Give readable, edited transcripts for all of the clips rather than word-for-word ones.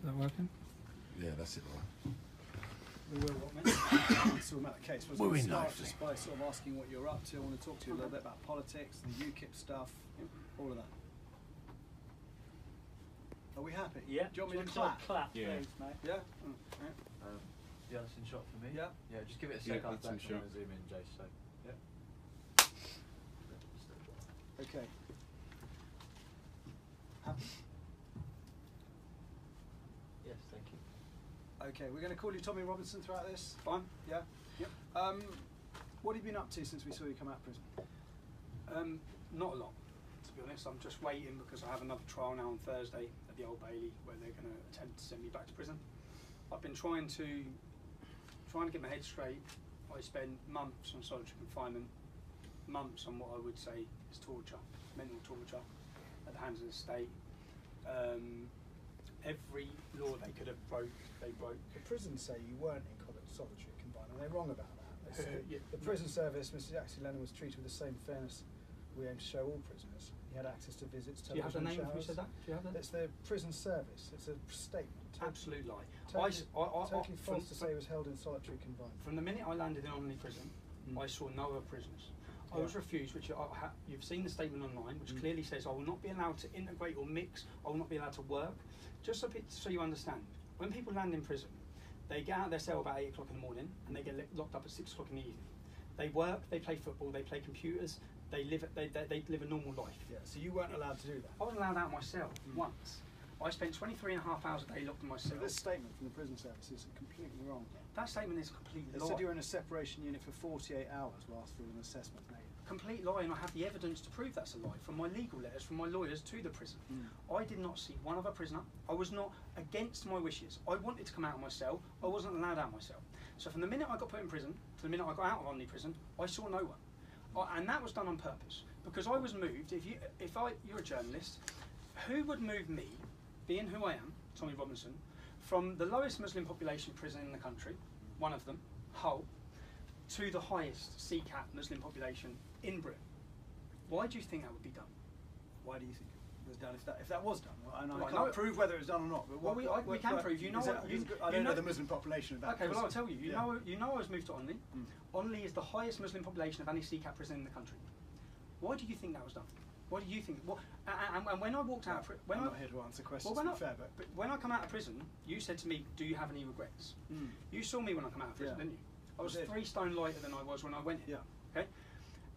Is that working? Yeah, that's it, right. We will, what meant to talk about the case was Well, we start know. just by sort of asking what you're up to. I want to talk to you a little bit about politics, the UKIP stuff, all of that. Are we happy? Yeah. Do you want me to clap? Clap, Yeah. please, mate. Yeah? Yeah, that's in shot for me. Yeah? Yeah, just give it a Yeah, sec. I'll that's in shot. zoom in, Jace. So, yeah. Okay. Happy? Yes, thank you. Okay, we're going to call you Tommy Robinson throughout this. Fine? Yeah? Yep. What have you been up to since we saw you come out of prison? Not a lot, to be honest. I'm just waiting because I have another trial now on Thursday at the Old Bailey where they're going to attempt to send me back to prison. I've been trying to get my head straight. I spent months on solitary confinement, months on what I would say is torture, mental torture at the hands of the state. Every law they could have broke, they broke. The prisons say you weren't in solitary confinement. They're wrong about that. They say Yeah. the prison service, Mr. Jackson Lennon, was treated with the same fairness we aim to show all prisoners. He had access to visits, Do you have the television name? Who showers. said that? Do you have that? It's the prison service. It's a statement. Absolute lie. Totally false to say he was held in solitary confinement. From the minute I landed in Unedited prison, I saw no other prisoners. I was refused, which you've seen the statement online, which clearly says I will not be allowed to integrate or mix, I will not be allowed to work. Just so you understand, when people land in prison, they get out of their cell about 8 o'clock in the morning and they get locked up at 6 o'clock in the evening. They work, they play football, they play computers, they live a normal life. Yeah, so you weren't allowed to do that. I was allowed out of my cell once. I spent 23.5 hours a day locked in my cell. So this statement from the prison service is completely wrong. That statement is a complete They lie. said you were in a separation unit for 48 hours whilst there was an assessment made. Complete lie, and I have the evidence to prove that's a lie from my legal letters from my lawyers to the prison. I did not see one other prisoner. I was not against my wishes. I wanted to come out of my cell. I wasn't allowed out of my cell. So from the minute I got put in prison to the minute I got out of Unedited prison, I saw no one, and that was done on purpose because I was moved. You're a journalist, who would move me, being who I am, Tommy Robinson, from the lowest Muslim population prison in the country, one of them, Hull, to the highest CCAT Muslim population in Britain? Why do you think that would be done? Why do you think it was done if that was done? And I Well, can't prove whether it was done or not. But we can prove. You know what? I don't know the Muslim population of that. Okay, well I'll tell you. You Yeah. know I was moved to Unedited. Unedited is the highest Muslim population of any CCAT prison in the country. Why do you think that was done? Why do you think? Well, and when I walked out, I'm not here to answer questions. Well, but when I come out of prison, you said to me, "Do you have any regrets?" You saw me when I come out of prison, didn't you? I was 3 stone lighter than I was when I went in. Yeah. Okay.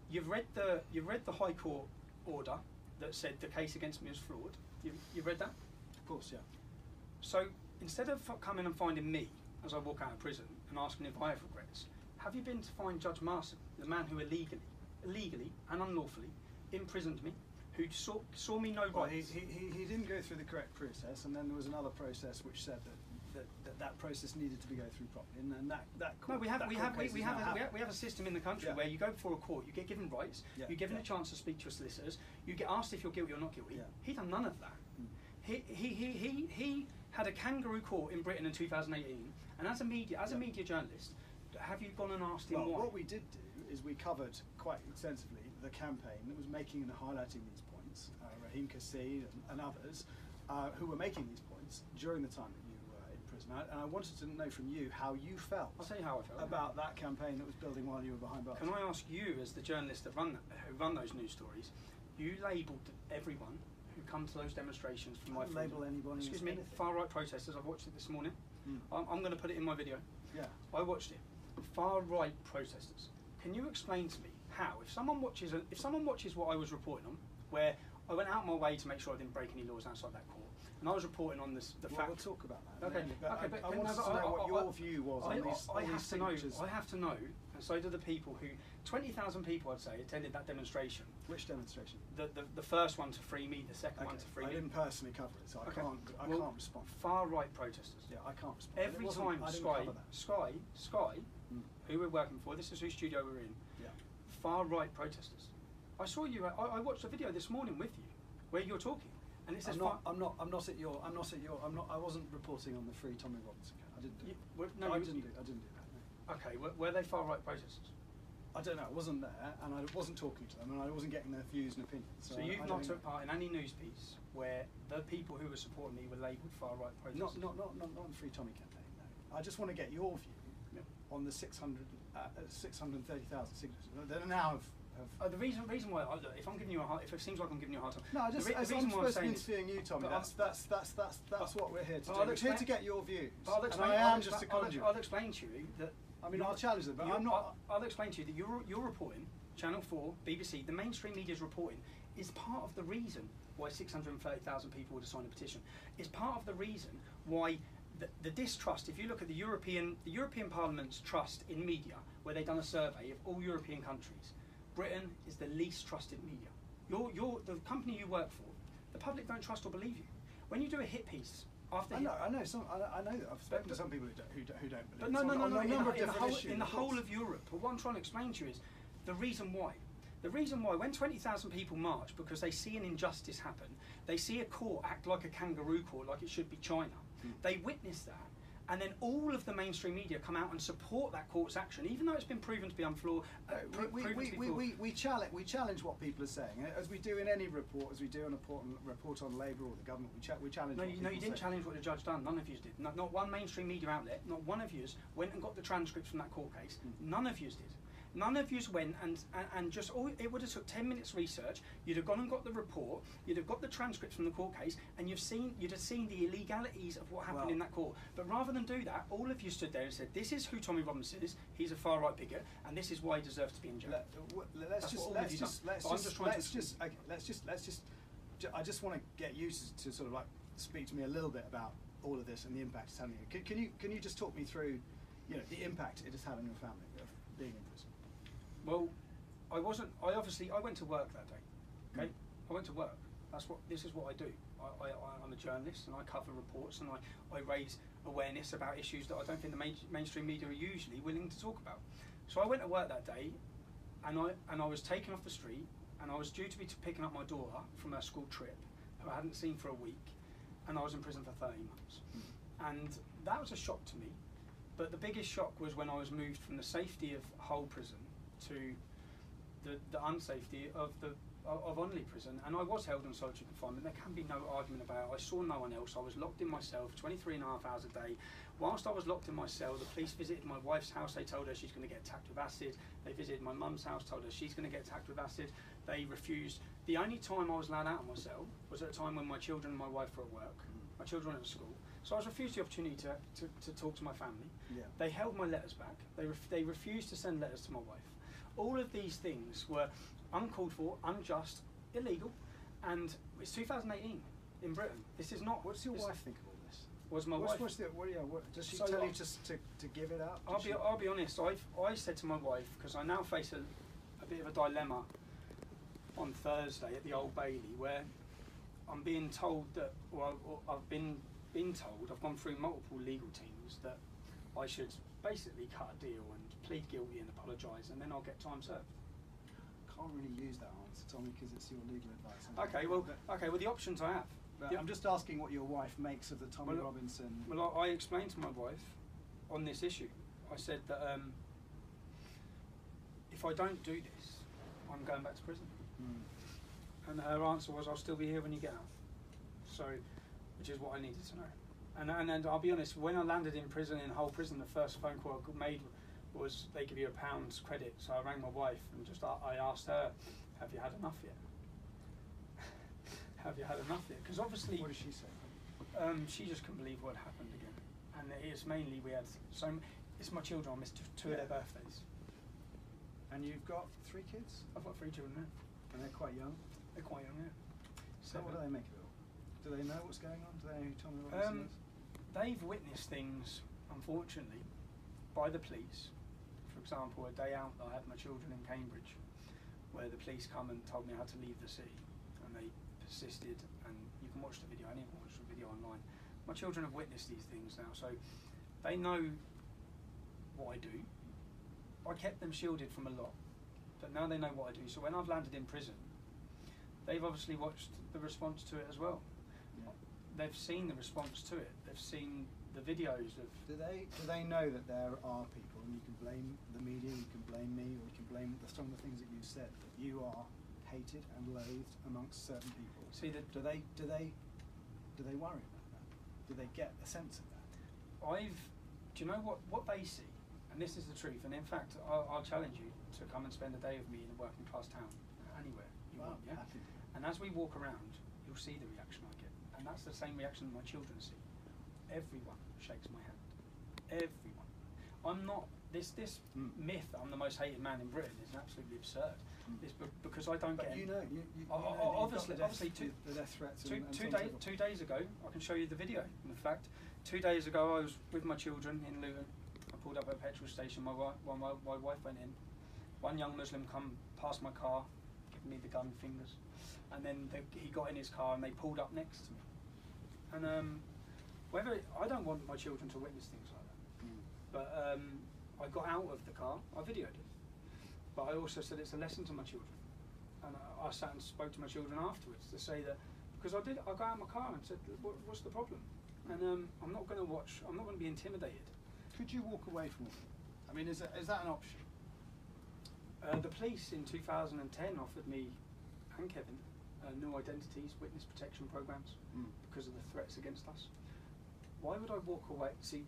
You've read the High Court order that said the case against me is flawed. You've read that? Of course, yeah. So instead of coming and finding me as I walk out of prison and asking if I have regrets, have you been to find Judge Marson, the man who illegally and unlawfully imprisoned me, who saw me no Well, rights? he didn't go through the correct process, and then there was another process which said that process needed to be go through properly, and that No, we have a a system in the country where you go before a court, you get given rights, you're given a chance to speak to your solicitors, you get asked if you're guilty or not guilty. He done none of that. He had a kangaroo court in Britain in 2018, and as a media journalist, have you gone and asked him why? What we did do is we covered quite extensively the campaign that was making and highlighting these points, Raheem Kassid and others who were making these points during the time that you were in prison. And I wanted to know from you how you felt. I'll tell you how I felt about that campaign that was building while you were behind bars. Can I ask you, as the journalist who run those news stories, you labelled everyone who come to those demonstrations for my label anybody. Excuse me, far right protesters. I've watched it this morning. I'm going to put it in my video. Yeah. I watched it. Far right protesters. Can you explain to me how, if someone watches what I was reporting on, where I went out my way to make sure I didn't break any laws outside that court, and I was reporting on the fact. We'll talk about that. Okay, but I wanted to know what your view was on these. I have to know, and so do the people who. 20,000 people, I'd say, attended that demonstration. Which demonstration? The first one to free me, the second one to free me. I didn't personally cover it, so I can't respond. Far right protesters. Yeah, I can't respond. Every time Sky, who we're working for, this is whose studio we're in. Yeah. Far right protesters. I saw you. I watched a video this morning with you, where you're talking, and it says I wasn't reporting on the Free Tommy Robinson. I didn't do that. I didn't do that. No. Okay, were they far right protesters? I don't know. I wasn't there, and I wasn't talking to them, and I wasn't getting their views and opinions. So you've not took part in any news piece where the people who were supporting me were labelled far-right protesters? Not on the Free Tommy campaign, no. I just want to get your view on the 630,000 signatures that now have the reason why, look, if I'm giving you if it seems like I'm giving you a hard time. no, I'm supposed to be interviewing you, Tommy. That's what we're here to do. We're here to get your views. I'll explain to you that. I mean, I'll challenge them, but I'm not. I'll explain to you that your reporting, Channel 4, BBC, the mainstream media's reporting, is part of the reason why 630,000 people would have signed a petition. Is part of the reason why the distrust. If you look at the European Parliament's trust in media, where they've done a survey of all European countries, Britain is the least trusted media. The company you work for, the public don't trust or believe you. When you do a hit piece. I know that. I've spoken to some people who don't believe. But no. In the whole of Europe, but what I'm trying to explain to you is the reason why. The reason why, when 20,000 people march because they see an injustice happen, they see a court act like a kangaroo court, like it should be China. They witness that, and then all of the mainstream media come out and support that court's action, even though it's been proven to be unflawed. We challenge what people are saying, as we do in any report, as we do in a report on Labour or the government. We challenge. No, you didn't challenge what the judge done. None of you did. Not one mainstream media outlet, not one of you went and got the transcripts from that court case. None of you did. None of you went and just it would have took 10 minutes research. You'd have gone and got the report. You'd have got the transcripts from the court case, and you'd have seen the illegalities of what happened in that court. But rather than do that, all of you stood there and said, "This is who Tommy Robinson is. He's a far-right bigot, and this is why he deserves to be in jail." I just want to get you to sort of like speak to me a little bit about all of this and the impact it's having. Can you just talk me through, the impact it is having on your family of being in prison? Well, I went to work that day. Okay, I went to work. This is what I do. I'm a journalist, and I cover reports, and I raise awareness about issues that I don't think the mainstream media are usually willing to talk about. So I went to work that day, and I was taken off the street, and I was due to be picking up my daughter from her school trip, who I hadn't seen for a week, and I was in prison for 30 months. And that was a shock to me. But the biggest shock was when I was moved from the safety of Hull prison to the unsafety of Unedited prison, and I was held in solitary confinement. There can be no argument about it. I saw no one else. I was locked in myself 23.5 hours a day. Whilst I was locked in my cell, the police visited my wife's house. They told her she's going to get attacked with acid. They visited my mum's house, told her she's going to get attacked with acid. They refused. The only time I was allowed out of my cell was at a time when my children and my wife were at work. My children were at school. So I was refused the opportunity to talk to my family. Yeah. They held my letters back. They refused to send letters to my wife. All of these things were uncalled for, unjust, illegal, and it's 2018 in Britain. This is not. What's your wife think of all this? Was my wife? Does she tell you to give it up? I'll be honest. I said to my wife, because I now face a bit of a dilemma on Thursday at the Old Bailey, where I'm being told that, or I've been told, I've gone through multiple legal teams, that I should basically cut a deal and plead guilty and apologise, and then I'll get time served. Can't really use that answer, Tommy, because it's your legal advice. Okay, well, the options I have. I'm just asking what your wife makes of the Tommy Robinson. Well, I explained to my wife on this issue. I said that if I don't do this, I'm going back to prison. And her answer was, "I'll still be here when you get out." So, which is what I needed to know. And I'll be honest, when I landed in prison, in Hull prison, the first phone call I made was they give you £1 credit. So I rang my wife and I asked her, "Have you had enough yet? Have you had enough yet?" Because obviously, what did she say? She just couldn't believe what happened again. And it's mainly it's my children. I missed two of their birthdays. And you've got 3 kids? I've got 3 children now. And they're quite young? They're quite young, yeah. So what do they make of it all? Do they know what's going on? Do they know who Tommy Robinson is? They've witnessed things, unfortunately, by the police. For example, a day out, I had my children in Cambridge, where the police come and told me I had to leave the city, and they persisted, and you can watch the video, anyone can watch the video online. My children have witnessed these things now, so they know what I do. I kept them shielded from a lot, but now they know what I do. So when I've landed in prison, they've obviously watched the response to it as well. Yeah. they've seen the response to it. They've seen the videos of. Do they know that there are people, and you can blame the media, you can blame me, or you can blame some of the things that you said, that you are hated and loathed amongst certain people. See that. Do they worry about that? Do they get a sense of that? Do you know what they see? And this is the truth. And in fact, I'll challenge you to come and spend a day with me in a working class town, anywhere you want. Yeah. Happy. And as we walk around, you'll see the reaction I get, and that's the same reaction my children see. Everyone shakes my hand. Everyone. I'm not. This myth that I'm the most hated man in Britain is absolutely absurd. It's because I don't but get. You know, obviously, the death threats. Two days ago, I can show you the video. In fact, 2 days ago, I was with my children in Luton. I pulled up at a petrol station. My wife went in. One young Muslim come past my car, giving me the gun fingers, and then he got in his car and they pulled up next to me. And I don't want my children to witness things like that. But I got out of the car. I videoed it. But I also said it's a lesson to my children. And I sat and spoke to my children afterwards to say that, because I got out of my car and said, what's the problem? And I'm not going to watch. I'm not going to be intimidated. Could you walk away from it? I mean, is that an option? The police in 2010 offered me and Kevin new identities, witness protection programs, because of the threats against us. Why would I walk away? See,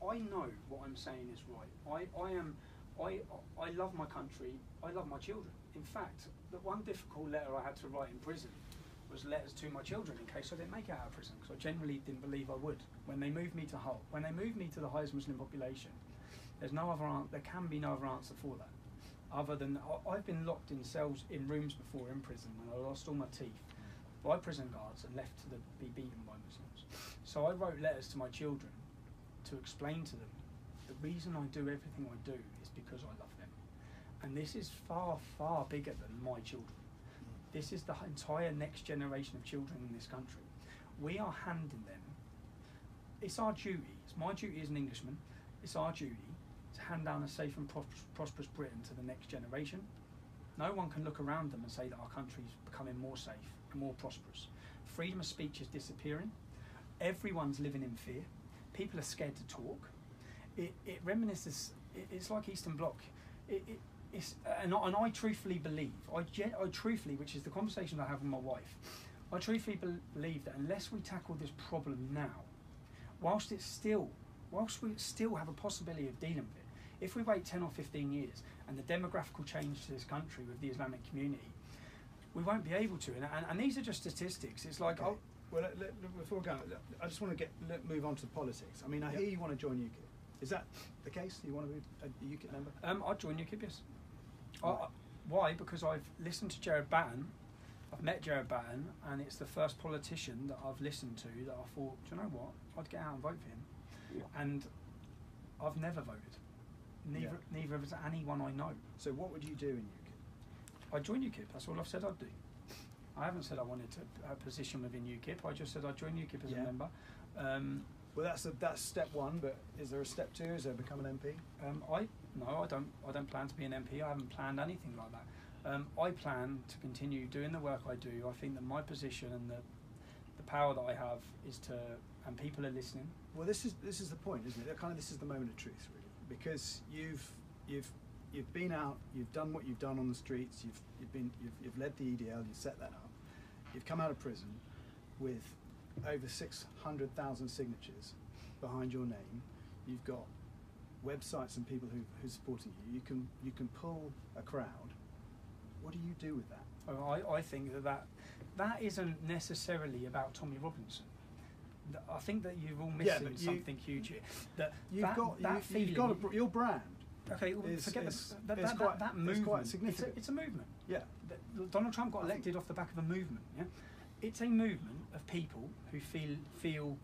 I know what I'm saying is right. I love my country. I love my children. In fact, the one difficult letter I had to write in prison was letters to my children in case I didn't make it out of prison, because I generally didn't believe I would. When they moved me to Hull, when they moved me to the highest Muslim population, there can be no other answer for that, other than I've been locked in cells in rooms before in prison when I lost all my teeth by prison guards and left to be beaten by Muslims. So I wrote letters to my children to explain to them the reason I do everything I do is because I love them, and this is far, far bigger than my children. This is the entire next generation of children in this country. We are handing them. It's our duty. It's my duty as an Englishman. It's our duty to hand down a safe and prosperous Britain to the next generation. No one can look around them and say that our country is becoming more safe and more prosperous. Freedom of speech is disappearing. Everyone's living in fear. People are scared to talk. It reminisces. It's like Eastern Bloc. And I truthfully believe, I truthfully, which is the conversation I have with my wife, I truthfully believe that unless we tackle this problem now, whilst we still have a possibility of dealing with it, if we wait 10 or 15 years and the demographical change to this country with the Islamic community, we won't be able to. And these are just statistics. It's like, okay. Well, before we go, I just want to move on to politics. I mean, I hear you want to join UKIP. Is that the case? You want to be a UKIP member? I'd join UKIP, yes. Why? Because I've listened to Jared Batten. I've met Jared Batten, and it's the first politician that I've listened to that I thought, do you know what? I'd get out and vote for him. Yeah. And I've never voted. Neither has anyone I know. So what would you do in UKIP? I'd join UKIP. That's all I've said I'd do. I haven't said I wanted to have a position within UKIP. I just said I'd join UKIP as a member. Well, that's step one. But is there a step two? Is there become an MP? I don't plan to be an MP. I haven't planned anything like that. I plan to continue doing the work I do. I think that my position and the power that I have is to, and people are listening. Well, this is the point, isn't it? Kind of, this is the moment of truth, really, because you've been out, you've done what you've done on the streets, you've led the EDL, you set that up, you've come out of prison with over 600,000 signatures behind your name. You've got websites and people who are supporting you. You can pull a crowd. What do you do with that? I think that isn't necessarily about Tommy Robinson. I think that you're all missing something huge here. You've got your brand. Okay, forget that movement. It's quite significant. It's a movement. Yeah. Donald Trump got elected off the back of a movement. Yeah, it's a movement of people who feel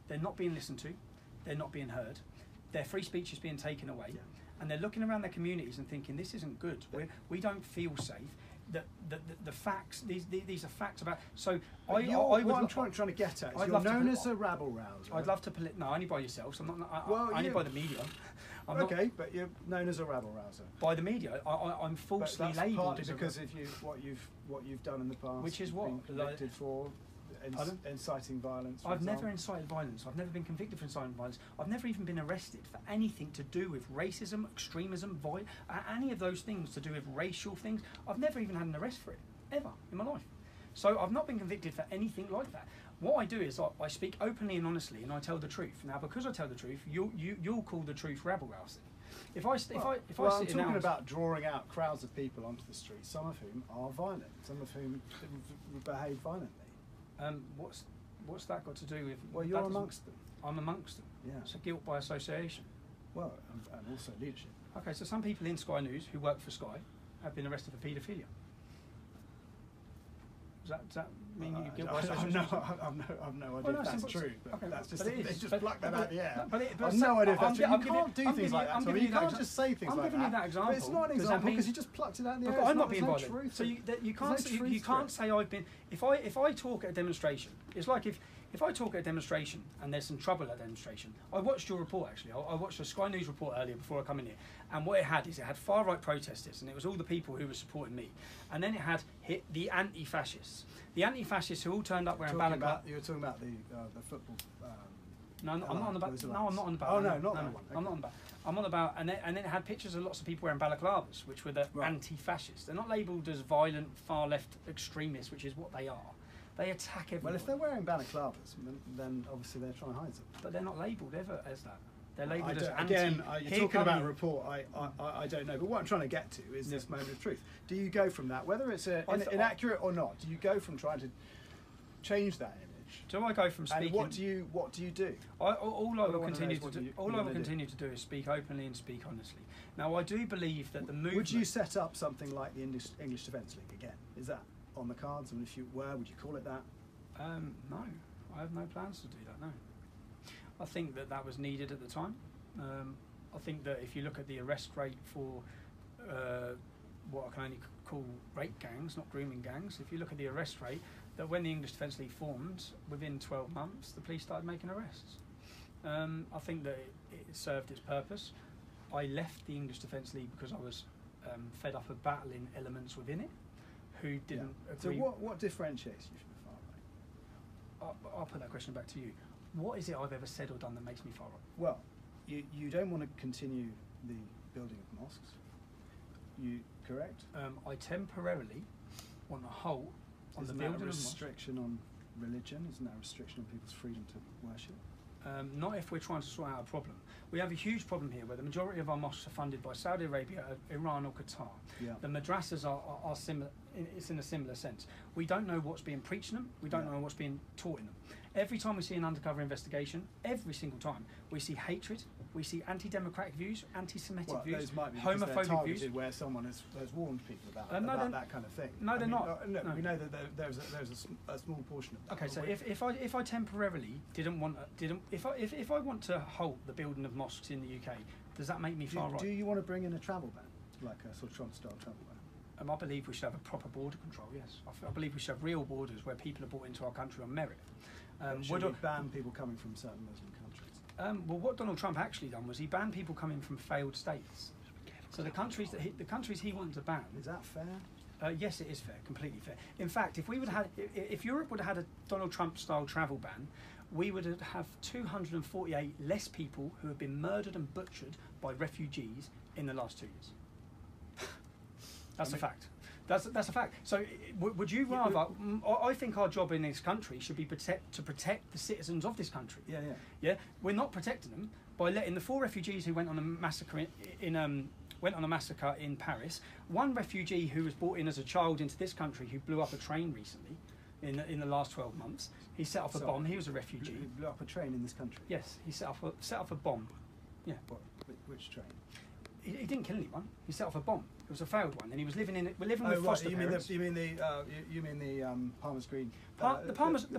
they're not being listened to, they're not being heard, their free speech is being taken away, and they're looking around their communities and thinking this isn't good. We don't feel safe. The facts. These are facts about. So what I'm trying to get at is you're known as a rabble rouser. I'd love to only by yourselves. I'm not. Only by the media. But you're known as a rabble rouser by the media. I'm falsely labelled because of what you've done in the past. Which is what been convicted for inciting violence? for I've never example? incited violence. I've never been convicted for inciting violence. I've never even been arrested for anything to do with racism, extremism, any of those things to do with racial things. I've never even had an arrest for it, ever, in my life. So I've not been convicted for anything like that. What I do is I speak openly and honestly, and I tell the truth. Now, because I tell the truth, you'll call the truth rabble-rousing. If I I'm sit talking in about drawing out crowds of people onto the street, some of whom are violent, some of whom behave violently. What's that got to do with? Well, you're amongst them. I'm amongst them. Yeah. So guilt by association. Well, and also leadership. Okay, so some people in Sky News who work for Sky have been arrested for paedophilia. Does that mean you guilt by association? I've no idea if that's true, but okay, that's just, but it they is, just but- pluck that out of the air. but I've no idea if that's true. You I'm can't do things like that. I'm Tommy. giving You can't that just say things I'm like giving you that But example. it's not an Does that example mean- because you just plucked it out of the air. Look, I'm not being There's no violent. truth So to you it. can't There's no you truth to can't it. say I've been. If I talk at a demonstration, it's like if I talk at a demonstration and there's some trouble at a demonstration. I watched your report actually. I watched the Sky News report earlier before I come in here, and what it had far right protesters, and it was all the people who were supporting me, and then it had the anti-fascists. The anti-fascists who all turned up wearing balaclava. You were talking about the football. No, I'm not on about. No, I'm not on about. Oh no, that. not No, that one. I'm not on about. I'm on about, and then it had pictures of lots of people wearing balaclavas, which were the Right. anti-fascists. They're not labelled as violent, far-left extremists, which is what they are. They attack everyone. Well, if they're wearing balaclavas, then obviously they're trying to hide something. But they're not labelled ever as that. They're labelled as Again, anti. you're talking about a report. I don't know, but what I'm trying to get to is this moment of truth. Do you go from that, whether it's inaccurate or not? Do you go from trying to change that image? Do I go from speaking? And what do you do? All I will One of continue those, to what do. you All I will gonna do? continue to do is speak openly and speak honestly. Now, I do believe that the movement. Would you set up something like the English Defence League again? Is that on the cards? And if you were, would you call it that? No, I have no plans to do that. No, I think that was needed at the time. I think that if you look at the arrest rate for what I can only call rape gangs, not grooming gangs, if you look at the arrest rate, that when the English Defence League formed, within 12 months, the police started making arrests. I think that it served its purpose. I left the English Defence League because I was fed up of battling elements within it who didn't agree. So what differentiates you from the far right? I'll put that question back to you. What is it I've ever said or done that makes me far right? Well, you don't want to continue the building of mosques. You correct? I temporarily want to halt on Isn't the that building a of mosques. restriction on religion? Isn't that a restriction on people's freedom to worship? Not if we're trying to sort out a problem. We have a huge problem here where the majority of our mosques are funded by Saudi Arabia, Iran or Qatar. Yeah. The madrasas are similar. It's in a similar sense. We don't know what's being preached in them. We don't know what's being taught in them. Every time we see an undercover investigation, every single time, we see hatred, we see anti-democratic views, anti-Semitic views, those might be because they're homophobic targeted views. where someone has warned people about that kind of thing. No, they're not. No, No. we know that there's a small portion of that. Okay, so if I temporarily if I want to halt the building of mosques in the UK, does that make me far right? Do you want to bring in a travel ban, like a sort of Trump-style travel ban? I believe we should have a proper border control. Yes, I believe we should have real borders where people are brought into our country on merit. Should we ban people coming from certain Muslim countries? Well, what Donald Trump actually done was he banned people coming from failed states. So the countries he wanted to ban. Is that fair? Yes, it is fair, completely fair. In fact, if Europe would have had a Donald Trump style travel ban, we would have 248 less people who have been murdered and butchered by refugees in the last 2 years. That's a fact. That's a fact. So, would you rather? I think our job in this country should be to protect the citizens of this country. Yeah. We're not protecting them by letting the 4 refugees who went on a massacre in Paris. One refugee who was brought in as a child into this country who blew up a train recently, in the last 12 months. He set off a bomb. He was a refugee. He blew up a train in this country. Yes, he set off a bomb. Yeah. Which train? He didn't kill anyone. He set off a bomb. It was a failed one, and he was living with foster parents. You mean the Palmer's Green? The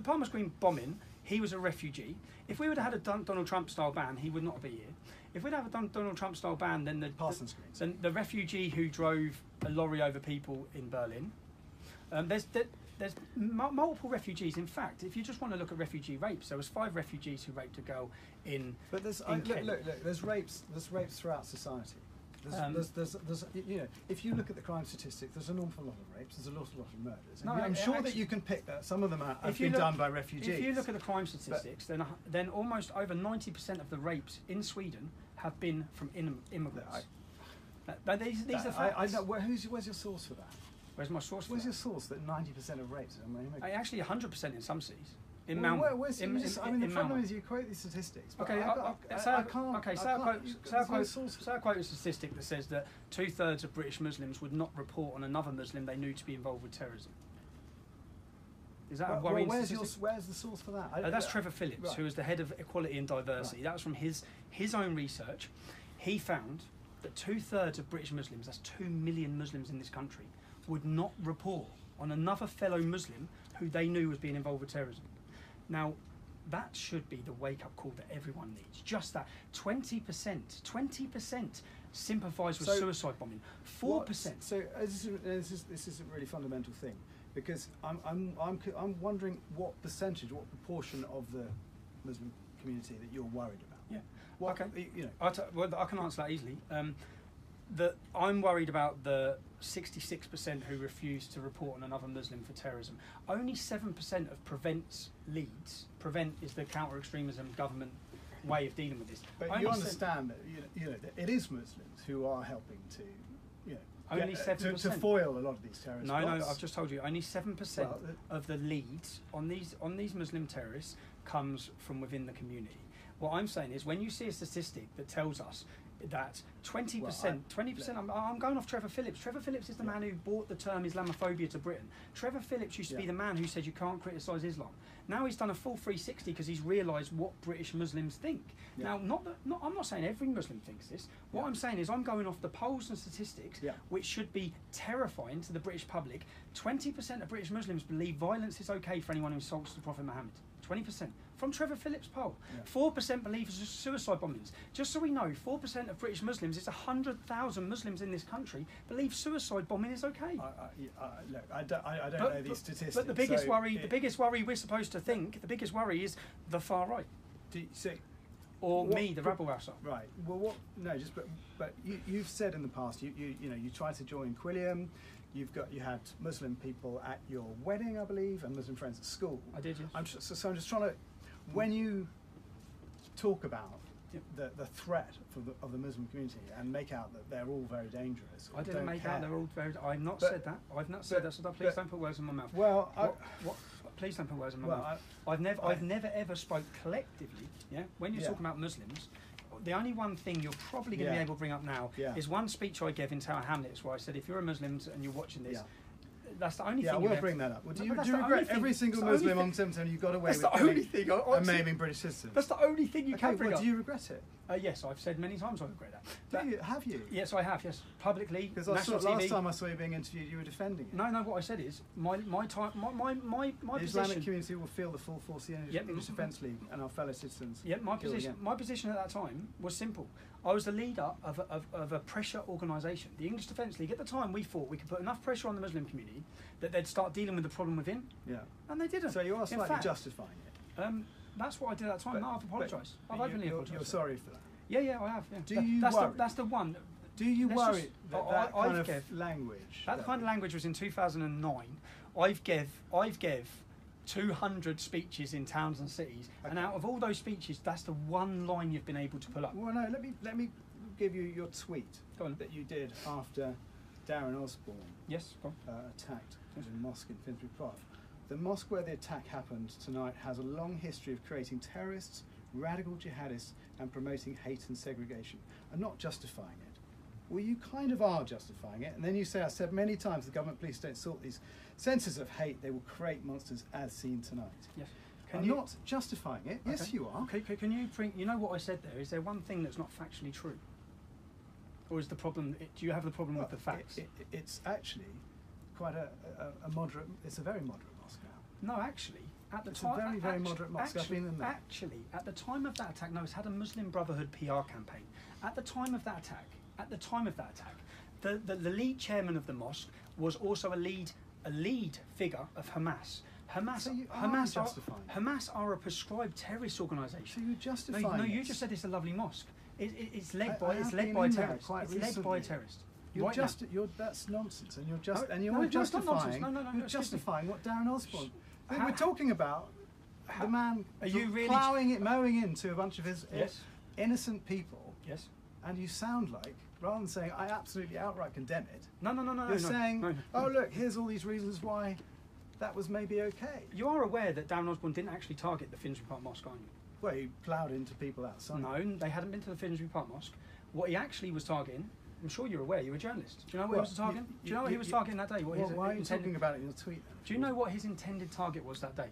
Palmer's Green bombing. He was a refugee. If we would have had a Donald Trump style ban, he would not be here. If we'd have a Donald Trump style ban, then the refugee who drove a lorry over people in Berlin. There's multiple refugees. In fact, if you just want to look at refugee rapes, there was 5 refugees who raped a girl in. But there's Kent. look. There's rapes throughout society. There's you know, if you look at the crime statistics, there's an awful lot of rapes. There's a lot of murders. No, I'm sure actually, that you can pick that. Some of them have been done by refugees. If you look at the crime statistics, then almost over 90% of the rapes in Sweden have been from immigrants. These are facts. I know. Where's your source for that? Where's my source? Where's your source that 90% of rapes are immigrants? Actually, 100% in some cities. In Well, Malmö. I mean, the problem is you quote these statistics. But Okay, I can't. Okay, say I quote a statistic that says that 2/3 of British Muslims would not report on another Muslim they knew to be involved with terrorism. Is that a worrying statistic? Where's the source for that? That's Trevor Phillips, who is the head of equality and diversity. Right. That was from his own research. He found that 2/3 of British Muslims, that's 2 million Muslims in this country, would not report on another fellow Muslim who they knew was being involved with terrorism. Now, that should be the wake-up call that everyone needs. Just that. 20% sympathise with suicide bombing. 4%. So this is a really fundamental thing, because I'm wondering what percentage, what proportion of the Muslim community that you're worried about. Yeah. What, okay. You know. I can answer that easily. I'm worried about the 66% who refuse to report on another Muslim for terrorism. Only 7% of Prevent's leads. Prevent is the counter-extremism government way of dealing with this. But only you understand that you know that it is Muslims who are helping to, you know, only 7% to foil a lot of these terrorist plots. No, I've just told you. Only 7% of the leads on these Muslim terrorists comes from within the community. What I'm saying is, when you see a statistic that tells us that 20%, I'm going off Trevor Phillips. Trevor Phillips is the man who brought the term Islamophobia to Britain. Trevor Phillips used to be the man who said you can't criticise Islam. Now he's done a full 360 because he's realised what British Muslims think. Yeah. Now, I'm not saying every Muslim thinks this. What I'm saying is I'm going off the polls and statistics, which should be terrifying to the British public. 20% of British Muslims believe violence is okay for anyone who insults the Prophet Muhammad. 20%. From Trevor Phillips' poll. 4% believe suicide bombings. Just so we know, 4% of British Muslims, it's 100,000 Muslims in this country, believe suicide bombing is okay. Look, I don't know these statistics. But the biggest worry we're supposed to think, the biggest worry is the far right. The rabble outside. Right. Well, but you've said in the past, you tried to join Quilliam. You had Muslim people at your wedding, I believe, and Muslim friends at school. I did, yes. I'm just trying to, when you talk about the threat of the Muslim community and make out that they're all very dangerous. I didn't make out they're all very. I've not said that. I've not said that. So please don't put words in my mouth. Well, please don't put words in my mouth. I've never ever spoke collectively. Yeah. When you're talking about Muslims, the only one thing you're probably going to be able to bring up now is one speech I gave in Tower Hamlets, where I said, if you're a Muslim and you're watching this, that's the only thing. Yeah, we'll bring that up. Well, do you regret every single Muslim on 710 you got away with? That's the only thing. And maiming British citizens. That's the only thing you can bring up. Do you regret it? Yes, I've said many times I regret that. Have you? Yes, I have. Yes, publicly. Because last time I saw you being interviewed, you were defending it. No. What I said is my the Islamic community will feel the full force of the English Defence League and our fellow citizens. Yeah, my position at that time was simple. I was the leader of a pressure organisation. The English Defence League, at the time, we thought we could put enough pressure on the Muslim community that they'd start dealing with the problem within. Yeah. And they didn't. So you are slightly justifying it. That's what I did at that time. No, I've apologised. I've openly apologised. You're sorry for that? Yeah, I have. Yeah. Do you worry? That's the one. Do you worry that kind of language? That kind of language was in 2009. I've gave 200 speeches in towns and cities, and out of all those speeches, that's the one line you've been able to pull up. Well, no, let me give you your tweet that you did after Darren Osborne attacked a mosque in Finsbury Park. The mosque where the attack happened tonight has a long history of creating terrorists, radical jihadists, and promoting hate and segregation, and not justifying it. Well, you kind of are justifying it, and then you say, I said many times, the government police don't sort these senses of hate, they will create monsters as seen tonight. Yes. I'm not justifying it. Okay. Yes, you are. Okay, can you bring, you know what I said there? Is there one thing that's not factually true? Or is the problem, do you have the problem with the facts? It's actually quite a moderate, it's a very moderate mosque now. No, actually, at the it's time, a very moderate mosque. I've been in there. Actually, at the time of that attack, no, it's had a Muslim Brotherhood PR campaign. At the time of that attack, the lead chairman of the mosque was also a lead figure of Hamas. Hamas, So you are Hamas, justifying it. Hamas are a prescribed terrorist organisation. So you're justifying No, you it. just said it's a lovely mosque. It's I led by have it's led been by a in there terrorist. quite It's led by a recently. terrorist. You're Right just now. that's nonsense, and you're No, and you're no, it's not nonsense. justifying. No, You're excuse me. justifying what Darren Osborne. How- We're talking about the man Are you really mowing into a bunch of his Yes. innocent people, Yes. and you sound like, rather than saying I absolutely outright condemn it, No. you're saying, no. oh look, here's all these reasons why that was maybe okay. You are aware that Darren Osborne didn't actually target the Finsbury Park Mosque, aren't you? Well, he ploughed into people outside. No, they hadn't been to the Finsbury Park Mosque. What he actually was targeting, I'm sure you're aware, you're a journalist. Do you know what he was targeting? Do you know what he was targeting that day? What Well, his why are you intended- talking about it in your tweet then? Do you know what his intended target was that day?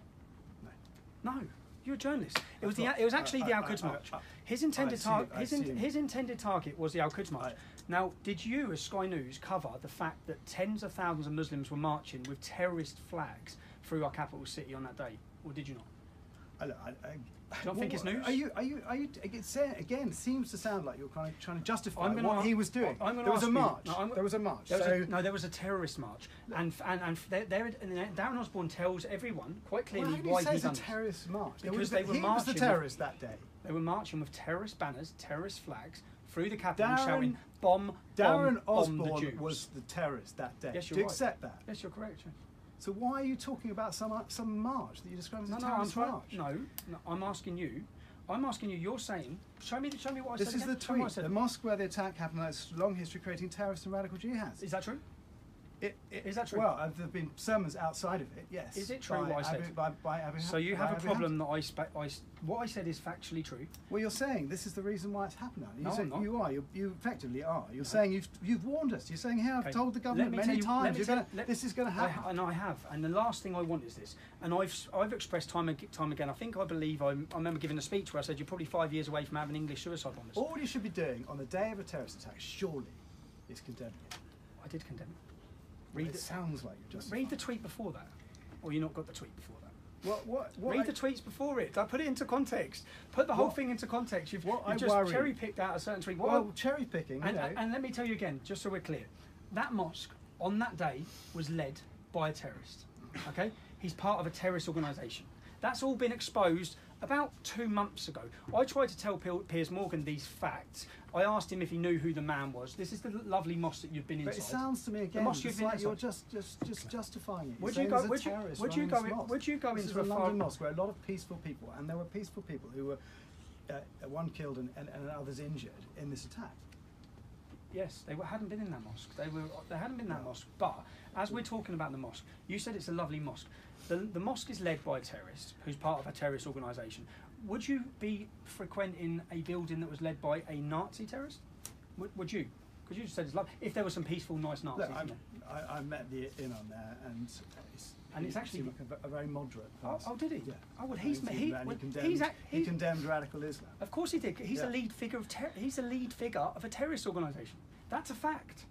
No. No, you're a journalist. It was thought- it was actually the Al Quds March. His intended target. I assume. His intended target was the Al Quds March. Now, did you, as Sky News, cover the fact that tens of thousands of Muslims were marching with terrorist flags through our capital city on that day, or did you not? I don't think it's news? Are you? Again, seems to sound like you're kind of trying to justify I'm gonna what a- he was doing. I'm gonna There was a ask you- march. no, I'm- There was a march. There was a terrorist march, and Darren Osborne tells everyone quite clearly Why do why you say he it's a done it. terrorist march? Because they were he was marching the with- terrorist that day. They were marching with terrorist banners, terrorist flags through the capital, Darren- shouting "Bomb, Darren bomb the Osborne Jews." was the terrorist that day. Yes, Do you're you right. accept that? Yes, you're correct. yeah. So why are you talking about some march that you describe as a I'm terrorist trying. march? No, I'm asking you. You're saying. Show me what I This said. is the again. Show me what I tweet. said. The mosque where the attack happened has long history creating terrorist and radical jihads. Is that true? Is that true? Well, there have been sermons outside of it, yes. Is it true by what I said? By Abu So you by have a Abu problem Hamza. that what I said is factually true. Well, you're saying this is the reason why it's happened. Aren't you? No, You say- I'm not. You are. You effectively are. You're saying you've warned us. You're saying, "Hey, I've Okay. told the government Let me many tell you- let times me tell- this is going to happen." And I have. And the last thing I want is this. And I've expressed time again. I believe I remember giving a speech where I said you're probably 5 years away from having English suicide bombers. All you should be doing on the day of a terrorist attack, surely, is condemning it. I did condemn it. It sounds like you're just Read the tweet before that, or you not got the tweet before that. what Read the tweets before it. Put it into context. Put the whole thing into context. You've just worry- cherry picked out a certain tweet. Well, cherry picking. And let me tell you again, just so we're clear, that mosque on that day was led by a terrorist. Okay, he's part of a terrorist organisation. That's all been exposed about 2 months ago. I tried to tell Piers Morgan these facts. I asked him if he knew who the man was. This is the lovely mosque that you've been inside. But it sounds to me again, mosque you've it's been like you're inside. just justifying it. Would You're you saying go- there's a would you- terrorist would you running go this in- mosque. would you go This into is a a far- London mosque where a lot of peaceful people, and there were peaceful people who were one killed and others injured in this attack. Yes, hadn't been in that mosque. They hadn't been in that mosque. But as we're talking about the mosque, you said it's a lovely mosque. The mosque is led by a terrorist who's part of a terrorist organisation. Would you be frequenting a building that was led by a Nazi terrorist? Would you? Because you just said it's lovely. If there were some peaceful, nice Nazis. Look, in there. I met the imam there, and it's actually- seemed like a very moderate person. Oh, did he? Yeah. Oh, well, And he condemned radical Islam. Of course he did. He's Yeah. a lead figure he's a lead figure of a terrorist organisation. That's a fact,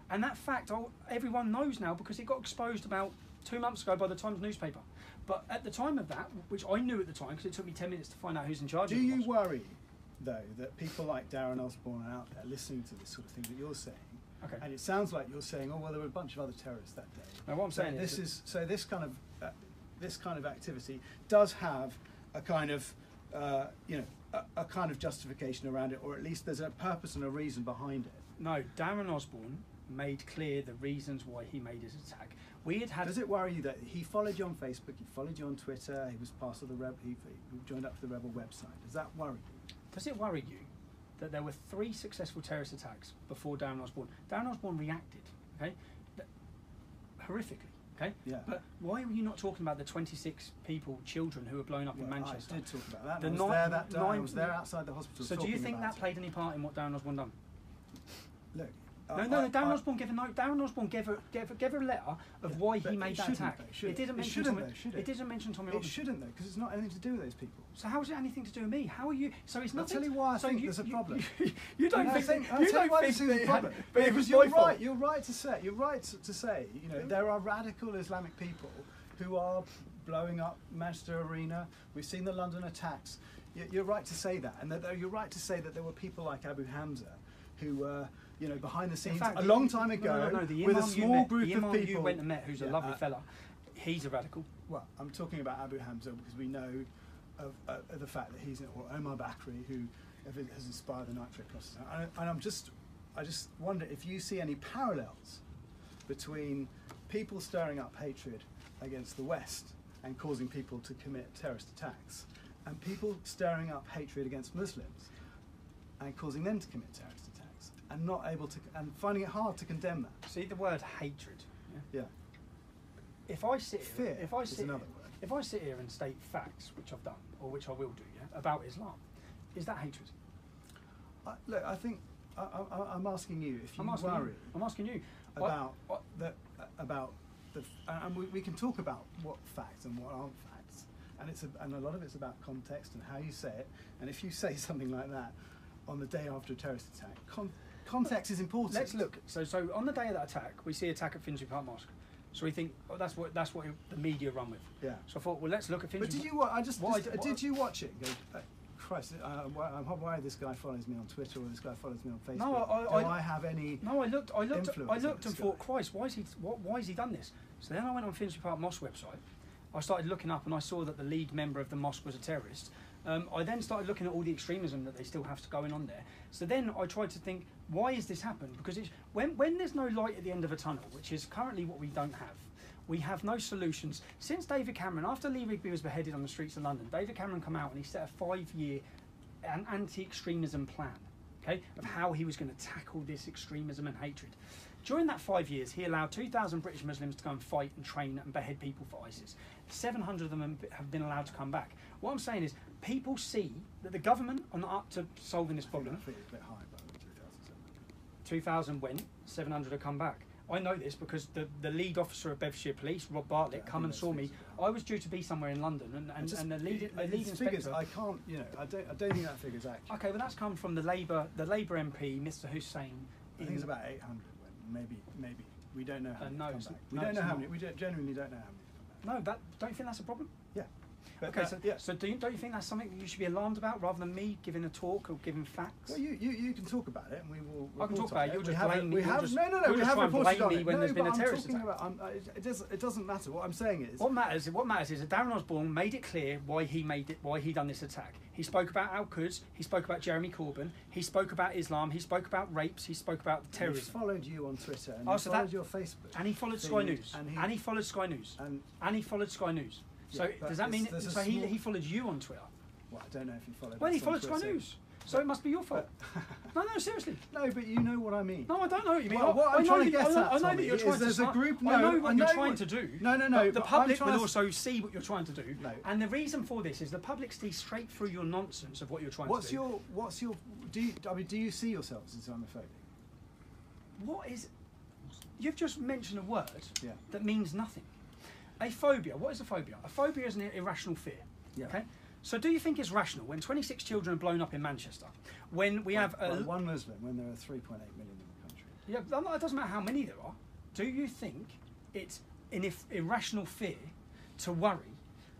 and that fact everyone knows now because it got exposed about 2 months ago by the Times newspaper. But at the time of that, which I knew at the time because it took me 10 minutes to find out who's in charge. Do of the you mosque. worry, though, that people like Darren Osborne are out there listening to this sort of thing that you're saying? Okay. And it sounds like you're saying, "Oh well, there were a bunch of other terrorists that day." Now, what I'm saying this is this kind of activity does have a kind of a kind of justification around it, or at least there's a purpose and a reason behind it. no. Darren Osborne made clear the reasons why he made his attack. We had Does it worry you that he followed you on Facebook, he followed you on Twitter, he was part of the Rebel, he joined up to the Rebel website? Does that worry you? Does it worry you that there were 3 successful terrorist attacks before Darren Osborne? Darren Osborne reacted, okay, horrifically, okay. Yeah. But why were you not talking about the 26 children who were blown up in Well, Manchester? I did talk about that. The I was nine- there that day. I nine- was there outside the hospital. So do you talking think about that it. played any part in what Darren Osborne done? Look. No. Darren Osborne gave a note. Darren Osborne gave a letter of why he but made it that shouldn't attack. though, should It it? didn't It mention shouldn't Tommy. though, should It it? didn't mention Tommy It Robinson. shouldn't though, because it's not anything to do with those people. So how is it anything to do with me? How are you? So it's I'll nothing. tell you why I so think there's a problem. You don't I'll think. tell You you don't why think this is a that problem. but it Because was you're my fault. right. You're right to say. You know, there are radical Islamic people who are blowing up Manchester Arena. We've seen the London attacks. You're right to say that, and you're right to say that there were people like Abu Hamza who were, behind the scenes fact, a long time ago the with a imam small group the of imam people. you went and met, who's a Yeah, lovely fella. He's a radical. Well, I'm talking about Abu Hamza because we know of the fact that he's, or Omar Bakri, who has inspired the nitrate process. And I just wonder if you see any parallels between people stirring up hatred against the West and causing people to commit terrorist attacks, and people stirring up hatred against Muslims and causing them to commit terrorist attacks, and not able to, and finding it hard to condemn that. See the word hatred. Yeah. If I sit here, Fear is another word. if I sit here and state facts, which I've done or which I will do, about Islam, is that hatred? Look, I think I'm asking you if you I'm asking you about and we can talk about what facts and what aren't facts, and a lot of it's about context and how you say it. And if you say something like that on the day after a terrorist attack, context is important. Let's look. So on the day of that attack, we see attack at Finsbury Park Mosque. So we think, oh, that's what the media run with. Yeah. So I thought, well, let's look at Finsbury. But did you watch it? Go, Christ, why this guy follows me on Twitter or this guy follows me on Facebook? No, I have any? No, I looked and guy? thought, Christ, why has he done this? So then I went on Finsbury Park Mosque website. I started looking up and I saw that the lead member of the mosque was a terrorist. I then started looking at all the extremism that they still have going on there. So then I tried to think, why has this happened? Because when there's no light at the end of a tunnel, which is currently what we don't have, we have no solutions. Since David Cameron, after Lee Rigby was beheaded on the streets of London, David Cameron come out and he set a 5-year anti-extremism plan, okay, of how he was going to tackle this extremism and hatred. During that 5 years, he allowed 2,000 British Muslims to go and fight and train and behead people for ISIS. 700 of them have been allowed to come back. What I'm saying is, people see that the government are not up to solving this problem. I think it's a bit high, by the way, 2,700. 2,000 went, 700 have come back. I know this because the lead officer of Bedfordshire Police, Rob Bartlett, come and saw me. I was due to be somewhere in London, and the lead inspector. Figures, I can't, I don't think that figure's accurate. Okay, well that's come from the Labour MP, Mr. Hussein. I think it's about 800. Maybe we don't know how many come back. We genuinely don't know how many come back. No, don't you think that's a problem? Yeah. But okay, so don't you think that's something that you should be alarmed about, rather than me giving a talk or giving facts? Well, you can talk about it, and we will. I can talk about it. You'll just blame me. We have reported on it. When there's been a terrorist attack. It doesn't matter. What I'm saying is. What matters is that Darren Osborne made it clear why he done this attack. He spoke about Al-Quds. He spoke about Jeremy Corbyn. He spoke about Islam. He spoke about rapes. He spoke about terrorism. He followed you on Twitter. And he followed your Facebook. And he followed Sky News. And he followed Sky News. And he followed Sky News. So does that mean he followed you on Twitter? Well, I don't know if he followed. Well, he followed Sky News, so it must be your fault. No, seriously. No, but you know what I mean. No, I don't know what you mean. Well, what I'm trying to get at, I know that you're trying to start. I know what you're trying to do. No. The public will also see what you're trying to do. No. And the reason for this is the public sees straight through your nonsense of what you're trying to do. What's your? Do you see yourself as Islamophobic? What is? You've just mentioned a word Yeah. that means nothing. A phobia. What is a phobia? A phobia is an irrational fear. Yeah. Okay. So do you think it's rational when 26 children are blown up in Manchester, when we have one Muslim, when there are 3.8 million in the country? Yeah, it doesn't matter how many there are. Do you think it's an irrational fear to worry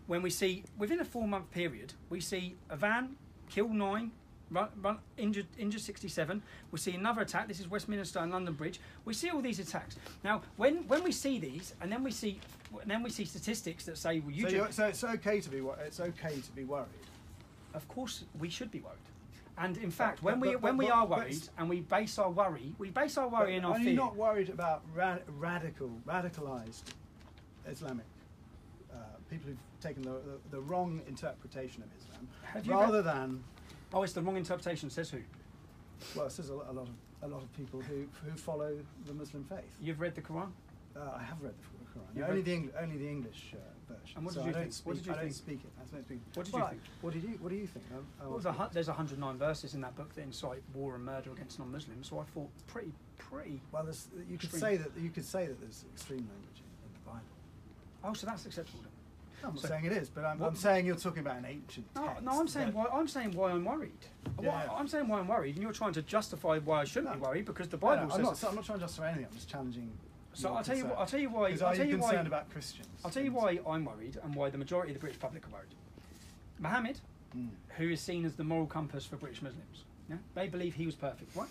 when we see within a 4-month period we see a van kill 9? Injured 67. We see another attack. This is Westminster and London Bridge. We see all these attacks. Now, when we see these, and then we see statistics that say, well, so it's okay to be worried. Of course, we should be worried. And in fact, when we are worried, and we base our worry in our fear. Are you not worried about radicalized Islamic people who've taken the wrong interpretation of Islam, rather than? Oh, it's the wrong interpretation. Says who? Well, it says a lot of people who follow the Muslim faith. You've read the Quran? I have read the Quran. Only the English version. And what did you think? I don't speak it. What did you think? What do you think? There's 109 verses in that book that incite war and murder against non-Muslims. So I thought pretty. Well, you could say that there's extreme language in the Bible. Oh, so that's acceptable then. I'm not saying it is, but I'm saying you're talking about an ancient text. No, I'm saying why I'm worried. I'm saying why I'm worried, and you're trying to justify why I shouldn't be worried because the Bible says. I'm not trying to justify anything. I'm just challenging. So I'll tell you why. Are you concerned about Christians? I'll tell you why I'm worried, and why the majority of the British public are worried. Muhammad, who is seen as the moral compass for British Muslims, they believe he was perfect. Right?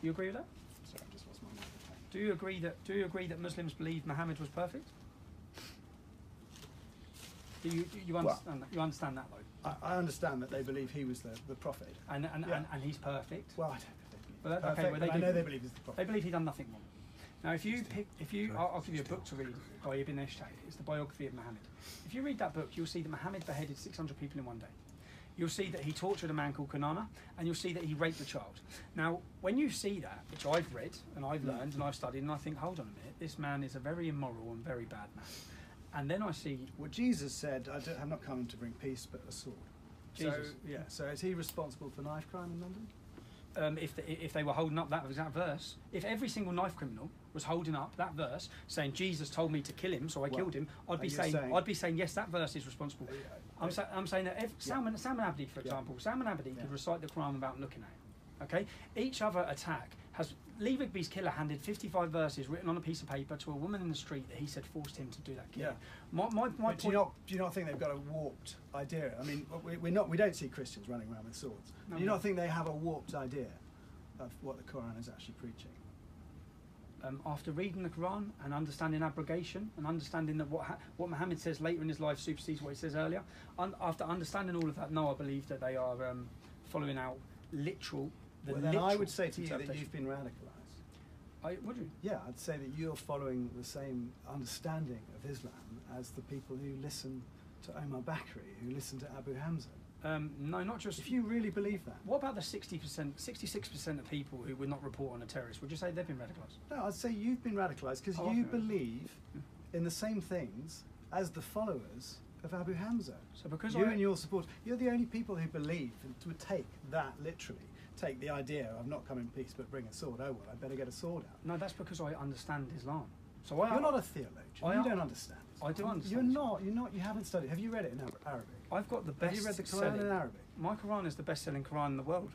You agree with that? Sorry, I just lost my mind. Do you agree that Muslims believe Muhammad was perfect? You understand that? You understand that though? I understand that they believe he was the prophet. And he's perfect. Well, I don't know if they believe But he's okay, perfect, well, but I know they believe he's the prophet. They believe he'd done nothing wrong. Now, I'll give you a book to read by Ibn Ishaq. It's the biography of Muhammad. If you read that book, you'll see that Muhammad beheaded 600 people in one day. You'll see that he tortured a man called Kanana, and you'll see that he raped a child. Now, when you see that, which I've read and I've learned and I've studied, and I think, hold on a minute, this man is a very immoral and very bad man. And then I see... Well, Jesus said, I'm not coming to bring peace, but a sword. Jesus. So is he responsible for knife crime in London? If they were holding up that exact verse, if every single knife criminal was holding up that verse saying Jesus told me to kill him, so I killed him, I'd be saying yes, that verse is responsible. I'm saying that if Salman Abdi, for example, Salman Abdi could recite the Quran without looking at it. Okay, each other attack has Lee Rigby's killer handed 55 verses written on a piece of paper to a woman in the street that he said forced him to do that killing. My point. Do you not think they've got a warped idea? I mean, we don't see Christians running around with swords. No, do you not think they have a warped idea of what the Quran is actually preaching? After reading the Quran and understanding abrogation and understanding that what Muhammad says later in his life supersedes what he says earlier, after understanding all of that, no, I believe that they are following out literal. Then I would say to you that you've been radicalised. Would you? Yeah, I'd say that you're following the same understanding of Islam as the people who listen to Omar Bakri, who listen to Abu Hamza. No, not just... If you really believe that. What about the 66% of people who would not report on a terrorist? Would you say they've been radicalised? No, I'd say you've been radicalised because you believe in the same things as the followers of Abu Hamza. So because and your supporters, you're the only people who believe and would take that literally. Take the idea of not come in peace but bring a sword. Oh well, I better get a sword out. No, that's because I understand Islam. So you're not a theologian. You don't understand Islam. I do understand. You're not. You haven't studied. Have you read it in Arabic? I've got the best. Have you read the Quran in Arabic? My Quran is the best-selling Quran in the world.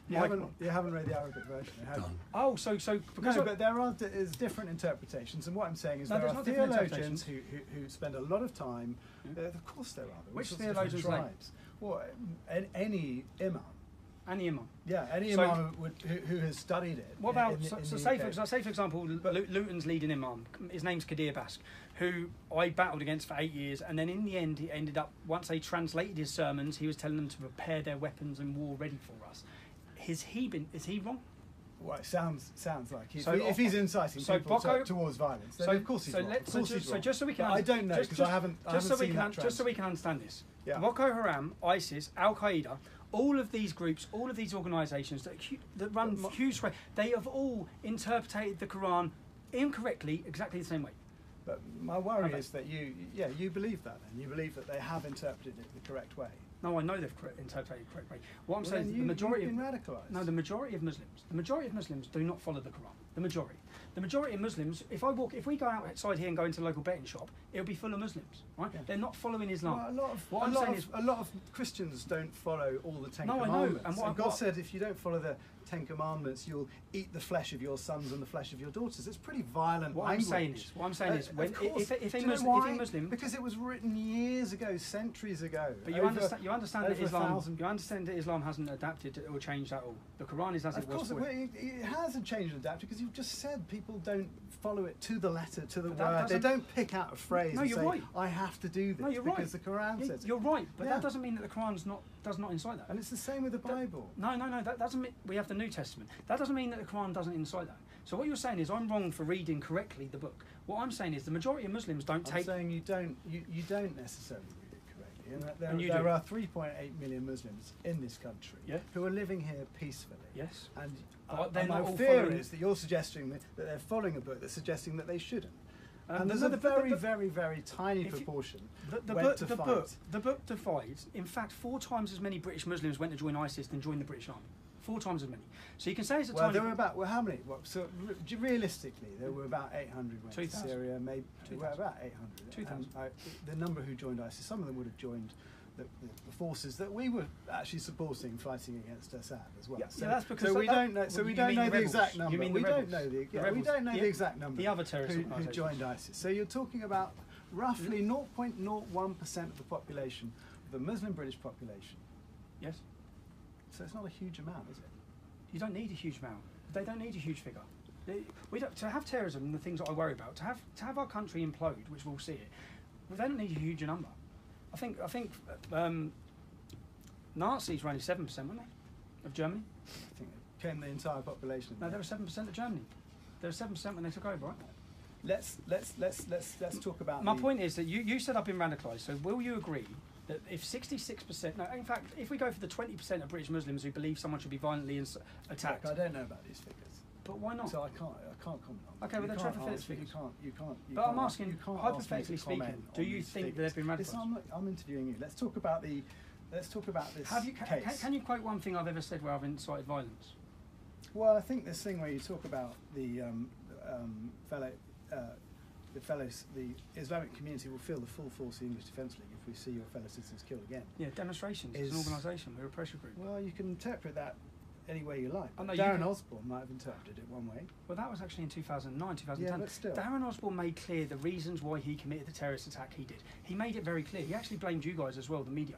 You haven't read the Arabic version, have you? Oh, so because but there's different interpretations, and what I'm saying is there are theologians who spend a lot of time. Of course, there are. Which theologians? Well, any imam. Any imam. Yeah, any imam who has studied it. What about say for example, Luton's leading imam. His name's Kadir Bask, who I battled against for 8 years, and then in the end, he ended up, once they translated his sermons, he was telling them to prepare their weapons and war ready for us. Is he wrong? Well, it sounds like if he's inciting people towards violence, then of course he's wrong. So just so we can, I don't know because I haven't seen that. Just so we can understand this, yeah. Boko Haram, ISIS, Al Qaeda. All of these groups, all of these organisations that run huge, they have all interpreted the Quran incorrectly, exactly the same way. But my worry is that you believe that, then. You believe that they have interpreted it the correct way. No, I know they've interpreted it the correct way. What I'm saying is the majority you've been radicalised. No, the majority of Muslims do not follow the Quran. The majority of Muslims, if we go outside here and go into a local betting shop, it'll be full of Muslims, right? Yeah. They're not following Islam. Well, a lot of Christians don't follow all the Ten Commandments. I know. And God said, if you don't follow the Ten Commandments, you'll eat the flesh of your sons and the flesh of your daughters. It's pretty violent language. What I'm saying is, if a Muslim, because it was written years ago, centuries ago. But you understand that Islam hasn't adapted or changed at all. The Quran is as it was. Of course, it hasn't changed and adapted because you've just said people don't follow it to the letter, to the word. They don't pick out a phrase and say, I have to do this because the Quran says it. You're right, but that doesn't mean that the Quran does not incite that. And it's the same with the Bible. No, that doesn't mean we have the New Testament. That doesn't mean that the Quran doesn't incite that. So what you're saying is I'm wrong for reading correctly the book. What I'm saying is the majority of Muslims don't take... I'm saying you don't necessarily read it correctly. And there are 3.8 million Muslims in this country who are living here peacefully. Yes. And my fear is that you're suggesting that they're following a book that's suggesting that they shouldn't. And there's a very, very, very tiny proportion the book defies. In fact, 4 times as many British Muslims went to join ISIS than joined the British Army. 4 times as many. So you can say it's a tiny... there were about... Well, how many? So realistically, there were about 800 went to Syria. Maybe about 800. 2,000. The number who joined ISIS, some of them would have joined the forces that we were actually supporting fighting against Assad as well. So that's because we don't know. So we don't know the exact number. We don't know the exact number. The other terrorist who joined ISIS. So you're talking about roughly 0.01% of the population, the Muslim British population. Yes. So it's not a huge amount, is it? You don't need a huge amount. They don't need a huge figure. To have terrorism and the things that I worry about, to have our country implode, which we'll see it, Well, they don't need a huge number. I think Nazis were only 7%, weren't they, of Germany? I think it came the entire population. No, they were 7% of Germany. They were 7% when they took over, right? Let's talk about. My point is that you said I've been radicalised. So will you agree that if 66%, no, in fact, if we go for the 20% of British Muslims who believe someone should be violently attacked, I don't know about these figures. But why not? So I can't comment on. Okay, well, they're Trevor Phillips figures. You can't. But I'm asking, hypothetically speaking, do you think that they've been radicalised? Listen, I'm interviewing you. Let's talk about this. Case. Can you quote one thing I've ever said where I've incited violence? Well, I think this thing where you talk about the Islamic community will feel the full force of the English Defence League if we see your fellow citizens killed again. Yeah, demonstrations. It's an organisation. We're a pressure group. Well, you can interpret that any way you like. No, Darren Osborne might have interpreted it one way. Well, that was actually in 2009, 2010. Yeah, but still. Darren Osborne made clear the reasons why he committed the terrorist attack he did. He made it very clear. He actually blamed you guys as well, the media.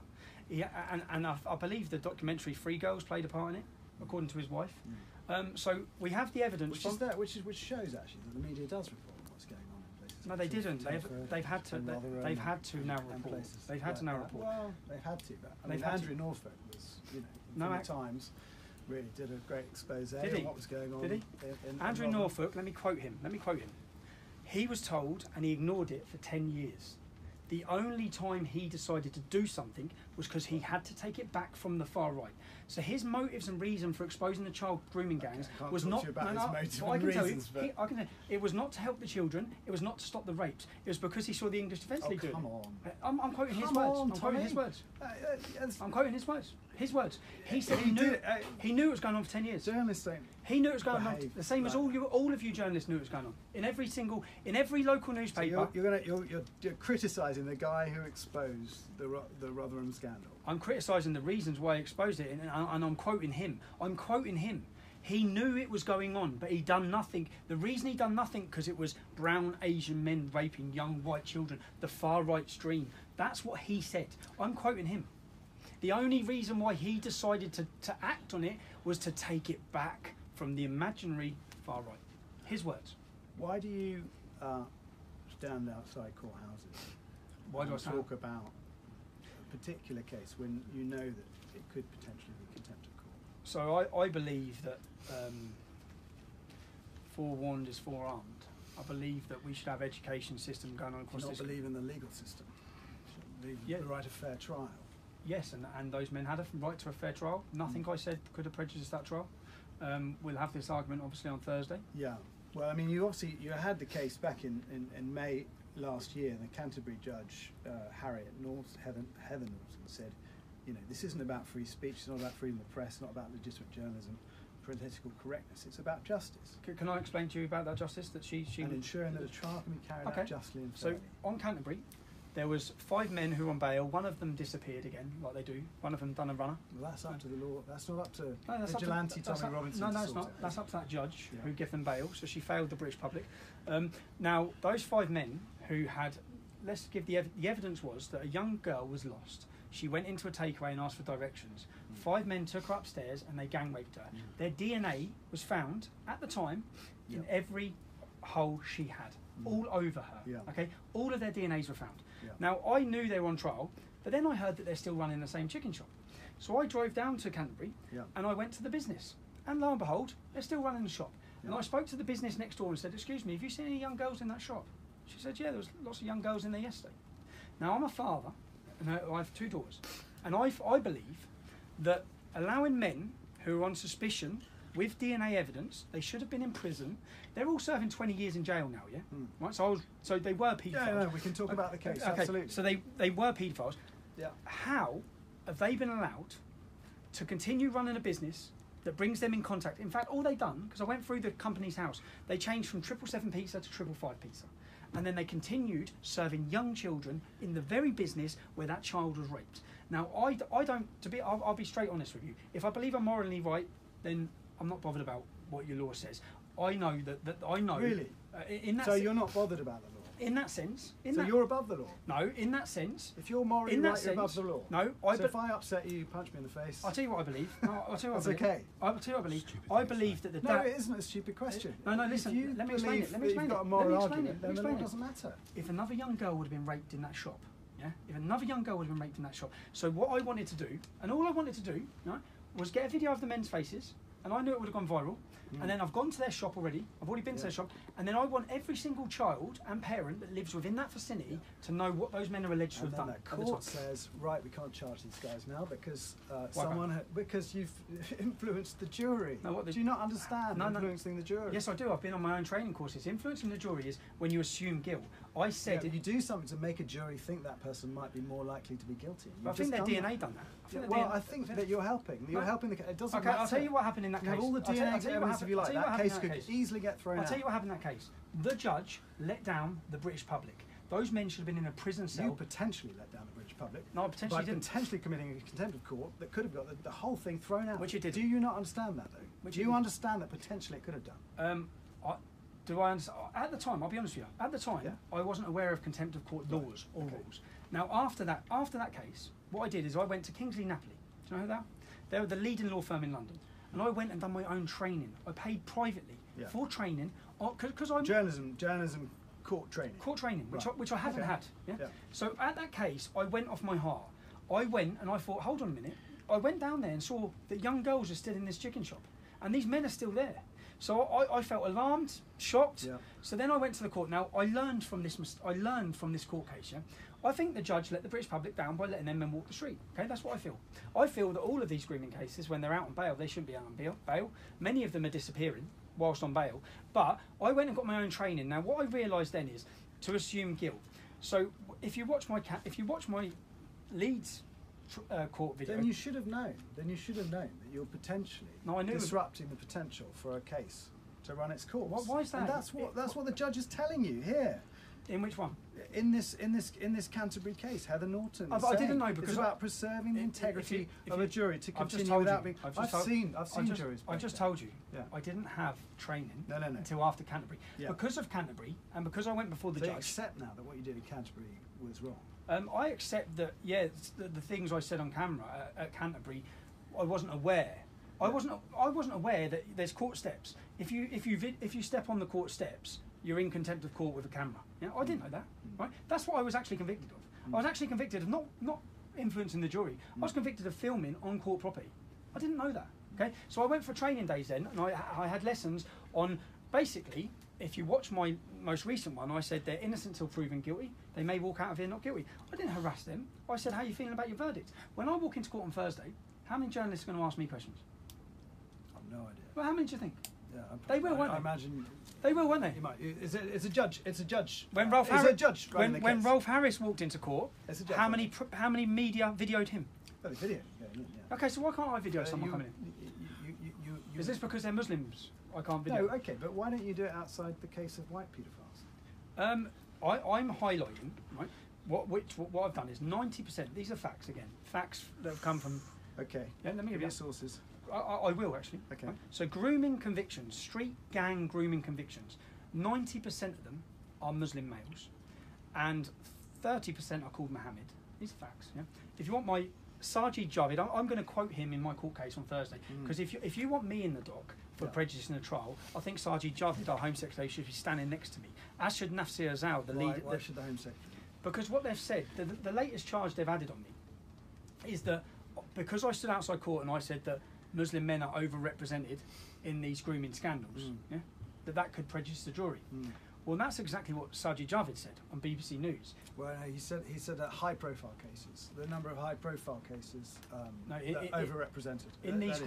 And I believe the documentary Free Girls played a part in it, according to his wife. So we have the evidence. Which shows actually that the media does report what's going on in places. No, they didn't. They've had to. They've had to now report. They've had to now report. Well, they've had to. But Andrew Norfolk was, in the Times, really did a great expose on what was going on. Did he? Andrew Norfolk. Let me quote him. He was told, and he ignored it for 10 years. The only time he decided to do something was because he had to take it back from the far right. So his motives and reason for exposing the child grooming gangs was not. I can tell you, it was not to help the children. It was not to stop the rapes. It was because he saw the English Defence League doing it. I'm quoting his words. I'm quoting his words. I'm quoting his words. His words. He said he knew it was going on for 10 years. Journalists don't. He knew it was going on. The same as all of you journalists knew it was going on. In every local newspaper. So you're criticising the guy who exposed the Rotherham scandal. I'm criticising the reasons why he exposed it, and I'm quoting him. He knew it was going on, but he done nothing. The reason he done nothing because it was brown Asian men raping young white children, the far right stream. That's what he said. I'm quoting him. The only reason why he decided to act on it was to take it back from the imaginary far right. His words. Why do you stand outside courthouses? Why do I talk about a particular case when you know that it could potentially be contempt of court? So I believe that forewarned is forearmed. I believe that we should have education system going on across this. Do you not believe in the legal system? The right of fair trial? Yes, and those men had a right to a fair trial. Nothing I said could have prejudiced that trial. We'll have this argument obviously on Thursday. Yeah. Well, I mean, you had the case back in May last year. The Canterbury judge Heather Norton said, this isn't about free speech. It's not about freedom of the press. It's not about legitimate journalism, political correctness. It's about justice. Can I explain to you about that justice that she and ensuring that a trial can be carried out justly and fairly. So on Canterbury, there was 5 men who were on bail. One of them disappeared again, like they do. One of them done a runner. Well, that's up to the law. That's not up to vigilante Tommy Robinson. No, it's not. That's up to that judge who gave them bail. So she failed the British public. Now, those 5 men who had, let's give the evidence was that a young girl was lost. She went into a takeaway and asked for directions. 5 men took her upstairs and they gang raped her. Their DNA was found at the time in every hole she had, all over her. Okay, all of their DNAs were found. Now, I knew they were on trial, but then I heard that they're still running the same chicken shop. So I drove down to Canterbury and I went to the business. And lo and behold, they're still running the shop. And I spoke to the business next door and said, excuse me, have you seen any young girls in that shop? She said, yeah, there was lots of young girls in there yesterday. Now, I'm a father, and I have 2 daughters. And I believe that allowing men who are on suspicion with DNA evidence, they should have been in prison. They're all serving 20 years in jail now, right? So they were paedophiles. Yeah, no, we can talk about the case. Okay. Absolutely. So they were paedophiles. Yeah. How have they been allowed to continue running a business that brings them in contact? In fact, all they've done, because I went through the company's house, they changed from 777 pizza to 555 pizza. And then they continued serving young children in the very business where that child was raped. Now, I'll be straight honest with you. If I believe I'm morally right, then I'm not bothered about what your law says. I know that I know. Really? In that so you're not bothered about the law? in that sense, So you're above the law. no, in that sense, If you're morally in that right, you're above the sense- law. no, So if I upset you, you punch me in the face. I'll tell you what I believe. No, I'll tell you what That's I believe. okay. I'll tell you what I believe. Stupid I thing to believe say. that the No, dad. it isn't a stupid question. No, listen, If you let me explain believe it. Let me that explain you've got a it. moral Let me explain argument, it. Let me then the explain law it. doesn't matter. If another young girl would have been raped in that shop, yeah, if another young girl would have been raped in that shop, so what I wanted to do, and all I wanted to do, right, was get a video of the men's faces, and I knew it would have gone viral. And then I've gone to their shop already. I've already been to their shop, and then I want every single child and parent that lives within that vicinity to know what those men are alleged to And have then done. the at the court time. says, right, we can't charge these guys now because can't? because you've influenced the jury. No, what the- Do you not understand No, no. influencing the jury? Yes, I do. I've been on my own training courses. Influencing the jury is when you assume guilt. I said, you do something to make a jury think that person might be more likely to be guilty. I think their DNA done that. I think that you're helping. You're helping the case. It doesn't Okay, matter. I'll tell you what happened in that You case. have all the I'll tell- DNA I'll tell you what evidence if you happened- like. I'll tell you what That happened case in could that case. easily get thrown I'll out. tell you what happened in that case. The judge let down the British public. Those men should have been in a prison cell. You potentially let down the British public. No, I potentially by didn't. potentially committing a contempt of court that could have got the whole thing thrown out. Which it did. Do you not understand that though? Which Do it you did. understand that potentially it could have done? Do I understand? At the time, I'll be honest with you. At the time, Yeah. I wasn't aware of contempt of court laws or rules. Now, after that case, what I did is I went to Kingsley Napoli. Do you know who they are? They were the leading law firm in London, and I went and done my own training. I paid privately Yeah. for training because I'm Journalism court training. court training, Right. which I haven't Okay. had. Yeah? Yeah. So at that case, I went off my heart. I went and I thought, hold on a minute. I went down there and saw that young girls are still in this chicken shop, and these men are still there. So I felt alarmed, shocked. Yeah. So then I went to the court. Now I learned from this court case. Yeah, I think the judge let the British public down by letting them men walk the street. Okay, that's what I feel. I feel that all of these grooming cases, when they're out on bail, they shouldn't be out on bail. Many of them are disappearing whilst on bail. But I went and got my own training. Now what I realised then is to assume guilt. So if you watch my Leeds court video, Then you should have known. Then you should have known that you're potentially No, I knew it was- disrupting the potential for a case to run its course. Why is that? And that's what the judge is telling you here. in which one? In this Canterbury case, Heather Norton. Oh, is but I saying didn't know because it's about preserving the integrity if of you- a jury to I've just continue told without you. being. I've I've seen juries. I just break told you. Yeah. I didn't have training No. until after Canterbury. Yeah. Because of Canterbury and because I went before the So you judge. accept now that what you did in Canterbury was wrong. I accept that. Yeah, the things I said on camera at Canterbury, I wasn't aware. I wasn't aware that there's court steps. If you step on the court steps, you're in contempt of court with a camera. Yeah, I didn't know that. Right, that's what I was actually convicted of. I was actually convicted of not influencing the jury. I was convicted of filming on court property. I didn't know that. Okay, so I went for training days then, and I had lessons on basically. If you watch my most recent one, I said they're innocent till proven guilty. They may walk out of here not guilty. I didn't harass them. I said, how are you feeling about your verdict? When I walk into court on Thursday, how many journalists are going to ask me questions? I've no idea. Well, how many do you think? Yeah, They will, won't I they? imagine. They will, won't they? You might. It's a judge. It's a judge. When Rolf It's Harris, a judge running the when case. Rolf Harris walked into court, It's a judge how running many media videoed him? Oh, the video. Yeah. Okay, so why can't I video someone you- coming in? you- Is this because they're Muslims? I can't video. No, okay, but why don't you do it outside the case of white paedophiles? I'm highlighting right. What I've done is 90%. These are facts again. Facts that have come from. Okay. Yeah, let me give Give you. your sources. I will actually. Okay. Right? So grooming convictions, street gang grooming convictions, 90% of them are Muslim males, and 30% are called Mohammed. These are facts. Yeah. If you want my Sajid Javid, I'm going to quote him in my court case on Thursday because if you want me in the dock for prejudice in a trial, I think Sajid Javid, our Home Secretary, should be standing next to me. As should Nafsi Azal, the leader. Why should the Home Secretary? Because what they've said, the latest charge they've added on me is that because I stood outside court and I said that Muslim men are overrepresented in these grooming scandals, yeah, that could prejudice the jury. Well, that's exactly what Sajid Javid said on BBC News. Well, no, he said that high-profile cases, the number of high-profile cases that are overrepresented In these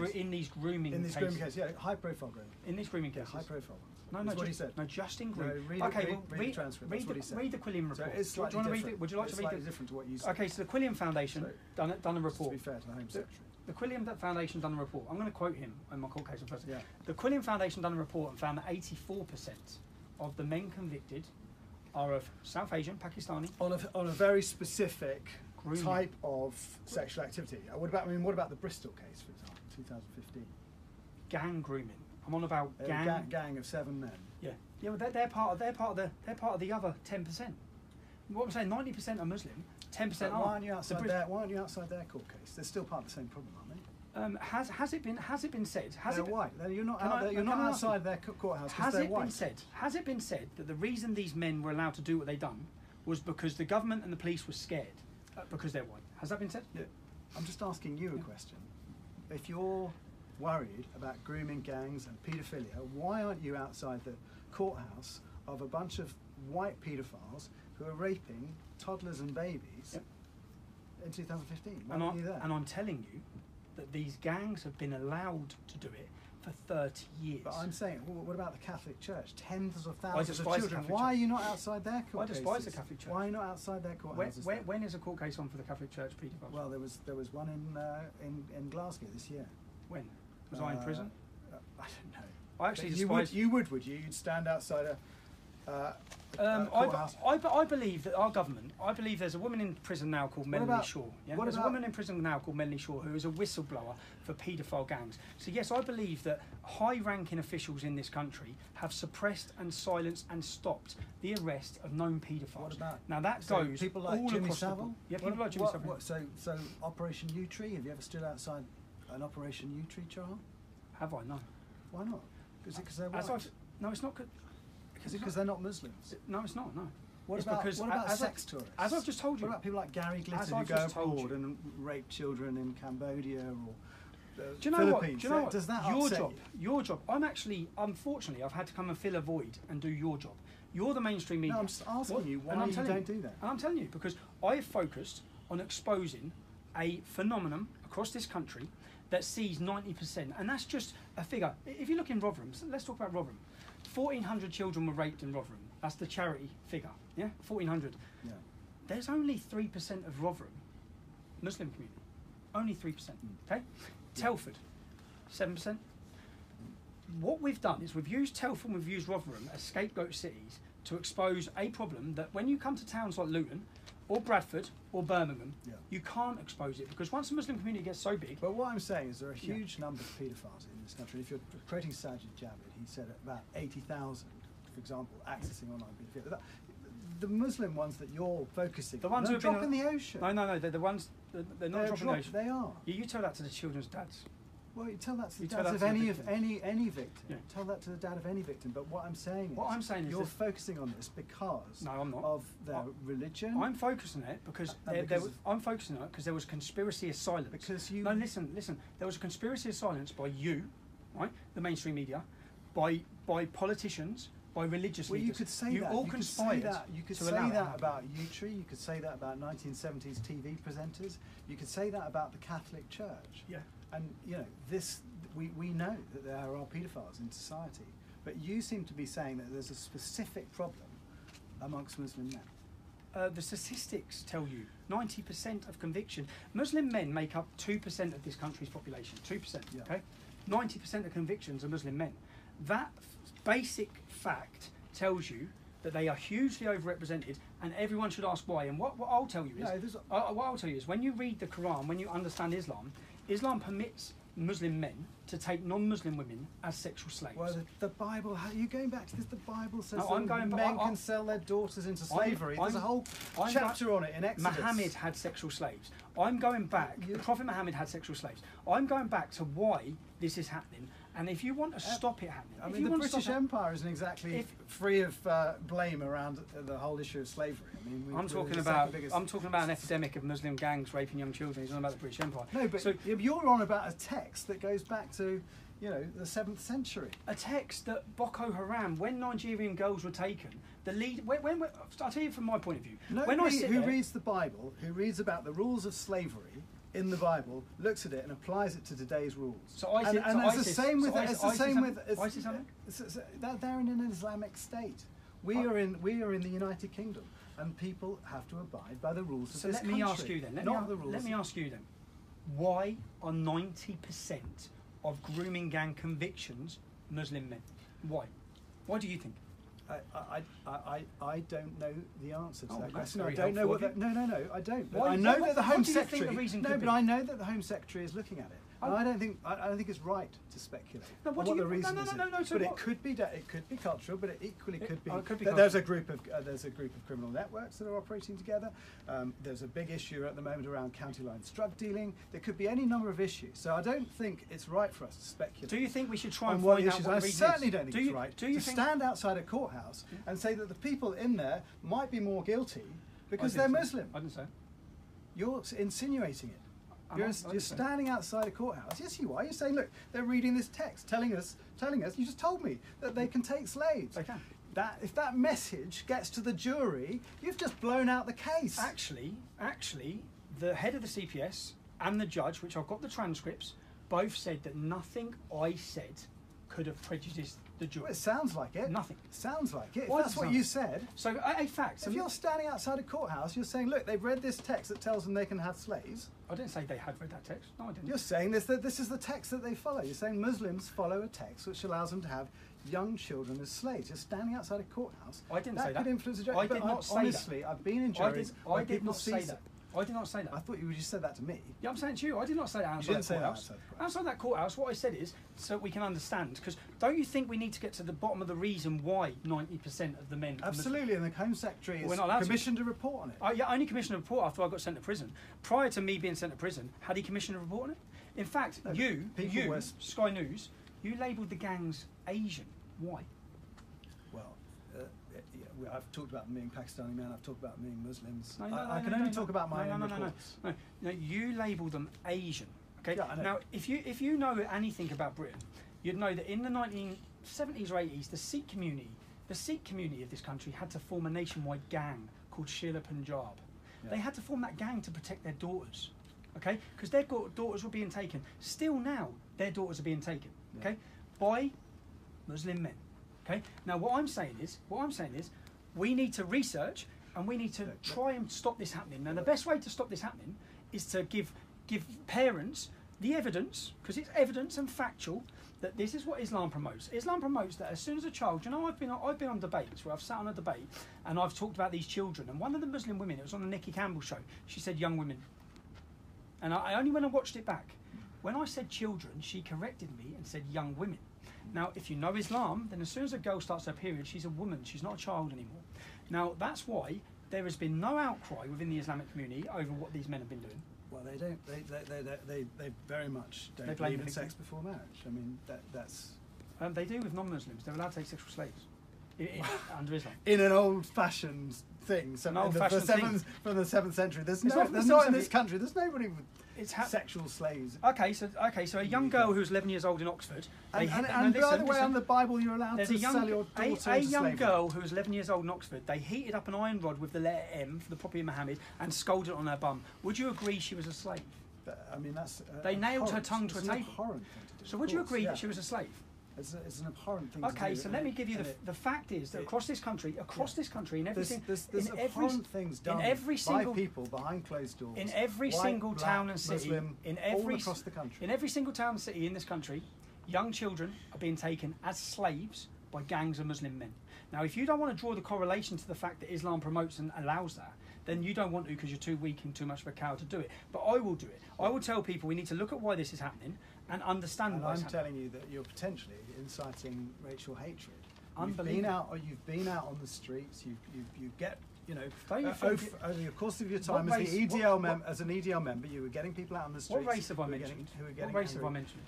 grooming cases. grooming cases, yeah, high-profile grooming. In these grooming Yeah, cases. high-profile ones. No, That's no, what he just, said. no, just in No, grooming. read the transcript. That's what he said. Read the Quilliam So report. it's Do you slightly want to read different. it? Would you like It's to read slightly it? different to what you said. Okay, so the Quilliam Foundation done a Just to report. be fair to the Home Secretary. The Quilliam Foundation done a report. I'm going to quote him in my court case on Thursday. Yeah. The Quilliam Foundation done a report and found that 84% of the men convicted are of South Asian, Pakistani. On a very specific Grooming. type of sexual activity. What about the Bristol case, for example, 2015? Gang grooming. I'm on about gang of 7 men. Yeah, yeah. Well, they're part of the other 10%. What I'm saying, 90% are Muslim, 10% Why aren't. aren't you outside their court case? They're still part of the same problem, aren't they? Has it been said? They're white. You're not outside their courthouse because they're white. Has it been said that the reason these men were allowed to do what they done was because the government and the police were scared because they're white? Has that been said? Yeah. I'm just asking you a question. If you're worried about grooming gangs and paedophilia, why aren't you outside the courthouse of a bunch of white paedophiles who are raping toddlers and babies in 2015? Why aren't you there? And I'm telling you that these gangs have been allowed to do it for 30 years. But I'm saying, what about the Catholic Church? Tens of thousands of despise the children. Catholic Why are Church. you not outside their court cases? I despise the Catholic Church. Why are you not outside their courthouses? When is a court case on for the Catholic Church paedophiles? Well, there was one in Glasgow this year. When? Was I in prison? I don't know. I actually But despise... would you? You'd stand outside a courthouse. I believe that our government, I believe there's a woman in prison now called Melanie Shaw. Yeah? There's a woman in prison now called Melanie Shaw who is a whistleblower for paedophile gangs. So yes, I believe that high-ranking officials in this country have suppressed and silenced and stopped the arrest of known paedophiles. What about now that goes people like all Jimmy across Savile? Yeah, people like Jimmy Savile. So Operation U-Tree. Have you ever stood outside an Operation U-Tree trial? Have I? No. Why not? Because they're white. No, it's not good. Is it because they're not Muslims? No, it's not. No. What about sex tourists? As I've just told you. What about people like Gary Glitter who go abroad and rape children in Cambodia or do you know Philippines? What? Do you know what? Does that your upset job? you? Your job. Unfortunately, I've had to come and fill a void and do your job. You're the mainstream media. No, I'm just asking you why you don't do that. And I'm telling you because I've focused on exposing a phenomenon across this country that sees 90%, and that's just a figure. If you look in Rotherham, let's talk about Rotherham. 1,400 children were raped in Rotherham. That's the charity figure. Yeah, 1,400. Yeah. There's only 3% of Rotherham Muslim community. Only 3%. Okay. Telford, 7%. What we've done is we've used Telford and we've used Rotherham as scapegoat cities to expose a problem that when you come to towns like Luton or Bradford or Birmingham, you can't expose it because once the Muslim community gets so big... But what I'm saying is there are a huge number of paedophiles in this country. If you're quoting Sajid Javid, he said about 80,000, for example, accessing online paedophilia. The Muslim ones that you're focusing the ones on, who drop in the ocean. No, they're the ones, they're not dropping in the ocean. They are. You tell that to the children's dads. Well, you tell that to the dads of any victim. Yeah. Tell that to the dad of any victim. But what I'm saying is you're focusing on this because of their religion. I'm focusing on it because I'm focusing on it because there was conspiracy of silence. Because you. No, listen. There was a conspiracy of silence by you, right? The mainstream media, by politicians, by religious leaders. Well, you could say you that. all conspired. You could say that about U-Tree. You could say that about 1970s TV presenters. You could say that about the Catholic Church. Yeah. And you know we know that there are paedophiles in society, but you seem to be saying that there's a specific problem amongst Muslim men. The statistics tell you 90% of conviction. Muslim men make up 2% of this country's population. 2%. Yeah. Okay. 90% of convictions are Muslim men. That basic fact tells you that they are hugely overrepresented, and everyone should ask why. And what I'll tell you is, what I'll tell you is, when you read the Quran, when you understand Islam permits Muslim men to take non-Muslim women as sexual slaves. Well, the Bible, are you going back to this? The Bible says that men can sell their daughters into slavery. There's a whole chapter on it in Exodus. Muhammad had sexual slaves. I'm going back, the Prophet Muhammad had sexual slaves. I'm going back to why this is happening. And if you want to stop it happening... I mean, the British Empire isn't exactly free of blame around the whole issue of slavery. I mean, I'm talking about an epidemic of Muslim gangs raping young children. He's on about the British Empire. No, but you're on about a text that goes back to, the 7th century. A text that Boko Haram, when Nigerian girls were taken, I'll tell you from my point of view. Nobody who reads the Bible, who reads about the rules of slavery in the Bible, looks at it and applies it to today's rules. It's the same with ISIS. They're in an Islamic state. We are in the United Kingdom, and people have to abide by the rules of this country. So let me ask you then. Let me ask you then. Why are 90% of grooming gang convictions Muslim men? Why? Why do you think? I don't know the answer to that question. I don't know what that. No, I don't. Why, I know that the Home Secretary. But I know that the Home Secretary is looking at it. And I don't think it's right to speculate No, what on do what you- the reason no, is. no, no, no, so but what- it could be cultural, but it equally could be. it could be that cultural. there's a group of criminal networks that are operating together. There's a big issue at the moment around county lines drug dealing. There could be any number of issues. So I don't think it's right for us to speculate. Do you think we should try on and what find out issues. what the I reason certainly is? don't think it's right Do you to think? stand outside a courthouse and say that the people in there might be more guilty because I they're didn't say- Muslim. I didn't say. You're insinuating it. I'm You're, not- I didn't you're say. standing outside a courthouse. Yes, you are. You're saying, look, they're reading this text, telling us. You just told me that they can take slaves. They can. That if that message gets to the jury, you've just blown out the case. Actually, the head of the CPS and the judge, which I've got the transcripts, both said that nothing I said could have prejudiced the jury. Well, it sounds like it. Nothing. Sounds like it. If Why that's does it what sound- you said. So, a fact. If you're standing outside a courthouse, you're saying, look, they've read this text that tells them they can have slaves. I didn't say they had read that text. No, I didn't. You're saying this is the text that they follow. You're saying Muslims follow a text which allows them to have young children as slaves. You're standing outside a courthouse. I didn't say that. That could influence the jury. I But did not say honestly, that. I've been in I juries did where people not say see that. I did not say that. I thought you just said that to me. Yeah, I'm saying to you, I did not say that outside didn't the say that courthouse. outside the courthouse. Outside that courthouse, what I said is so we can understand. Because don't you think we need to get to the bottom of the reason why 90% of the men? Absolutely, and the Home Secretary We're is not allowed to. commissioned a report on it. I only commissioned a report after I got sent to prison. Prior to me being sent to prison, had he commissioned a report on it? In fact, No, you, people were- Sky News, you labelled the gangs Asian. Why? Well, I've talked about them being Pakistani men. I've talked about them being Muslims. No, I can only talk about my own reports. No, you labelled them Asian. Okay. Yeah, I know. Now, if you know anything about Britain, you'd know that in the 1970s or 80s, the Sikh community of this country had to form a nationwide gang called Shila Punjab. Yeah. They had to form that gang to protect their daughters. Okay, because their daughters were being taken. Still now, their daughters are being taken. Yeah. Okay, by Muslim men. Okay. Now, what I'm saying is, we need to research and we need to try and stop this happening. Now, the best way to stop this happening is to give parents the evidence, because it's evidence and factual, that this is what Islam promotes. Islam promotes that as soon as a child, you know, I've been on debates where I've sat on a debate and I've talked about these children, and one of the Muslim women, it was on the Nikki Campbell show, she said young women. And I only when I watched it back, when I said children, she corrected me and said young women. Now, if you know Islam, then as soon as a girl starts her period, she's a woman, she's not a child anymore. Now, that's why there has been no outcry within the Islamic community over what these men have been doing. Well, they don't. They very much don't They blame believe in the victim. sex before marriage. I mean, that's They do with non-Muslims. They're allowed to take sexual slaves under Islam. in an old-fashioned thing. So An old-fashioned thing. from the 7th century. There's It's no, not- there's it's not not in something- this country. There's nobody with It's sexual slaves. Okay, so a young girl who's 11 years old in Oxford. And no, by listen, the way, listen. on the Bible, you're allowed There's to a young, sell your daughter a into young slavery. girl who was 11 years old in Oxford. They heated up an iron rod with the letter M for the Prophet Muhammad and scolded it on her bum. Would you agree she was a slave? I mean, that's They nailed her abhorrent. tongue to a It's an table. abhorrent thing to do, So of would you course, agree yeah. that she was a slave? It's an abhorrent thing to do. Okay, so let me give you and it- the fact is that across this country, in every there's in every abhorrent things done every single by people behind closed doors. in every white, single black, town and city, Muslim, all across the country. in every single town and city in this country, young children are being taken as slaves by gangs of Muslim men. Now, if you don't want to draw the correlation to the fact that Islam promotes and allows that, then you don't want to because you're too weak and too much of a coward to do it. But I will do it. I will tell people we need to look at why this is happening and understand And why I'm it's happening. telling you that you're potentially inciting racial hatred. Unbelievable. You've been out on the streets. You get, you know, Don't you over think the course of your time What as race- the what- EDL as an EDL member, you were getting people out on the streets. What race have I who were mentioned? who were What getting race have I angry. mentioned?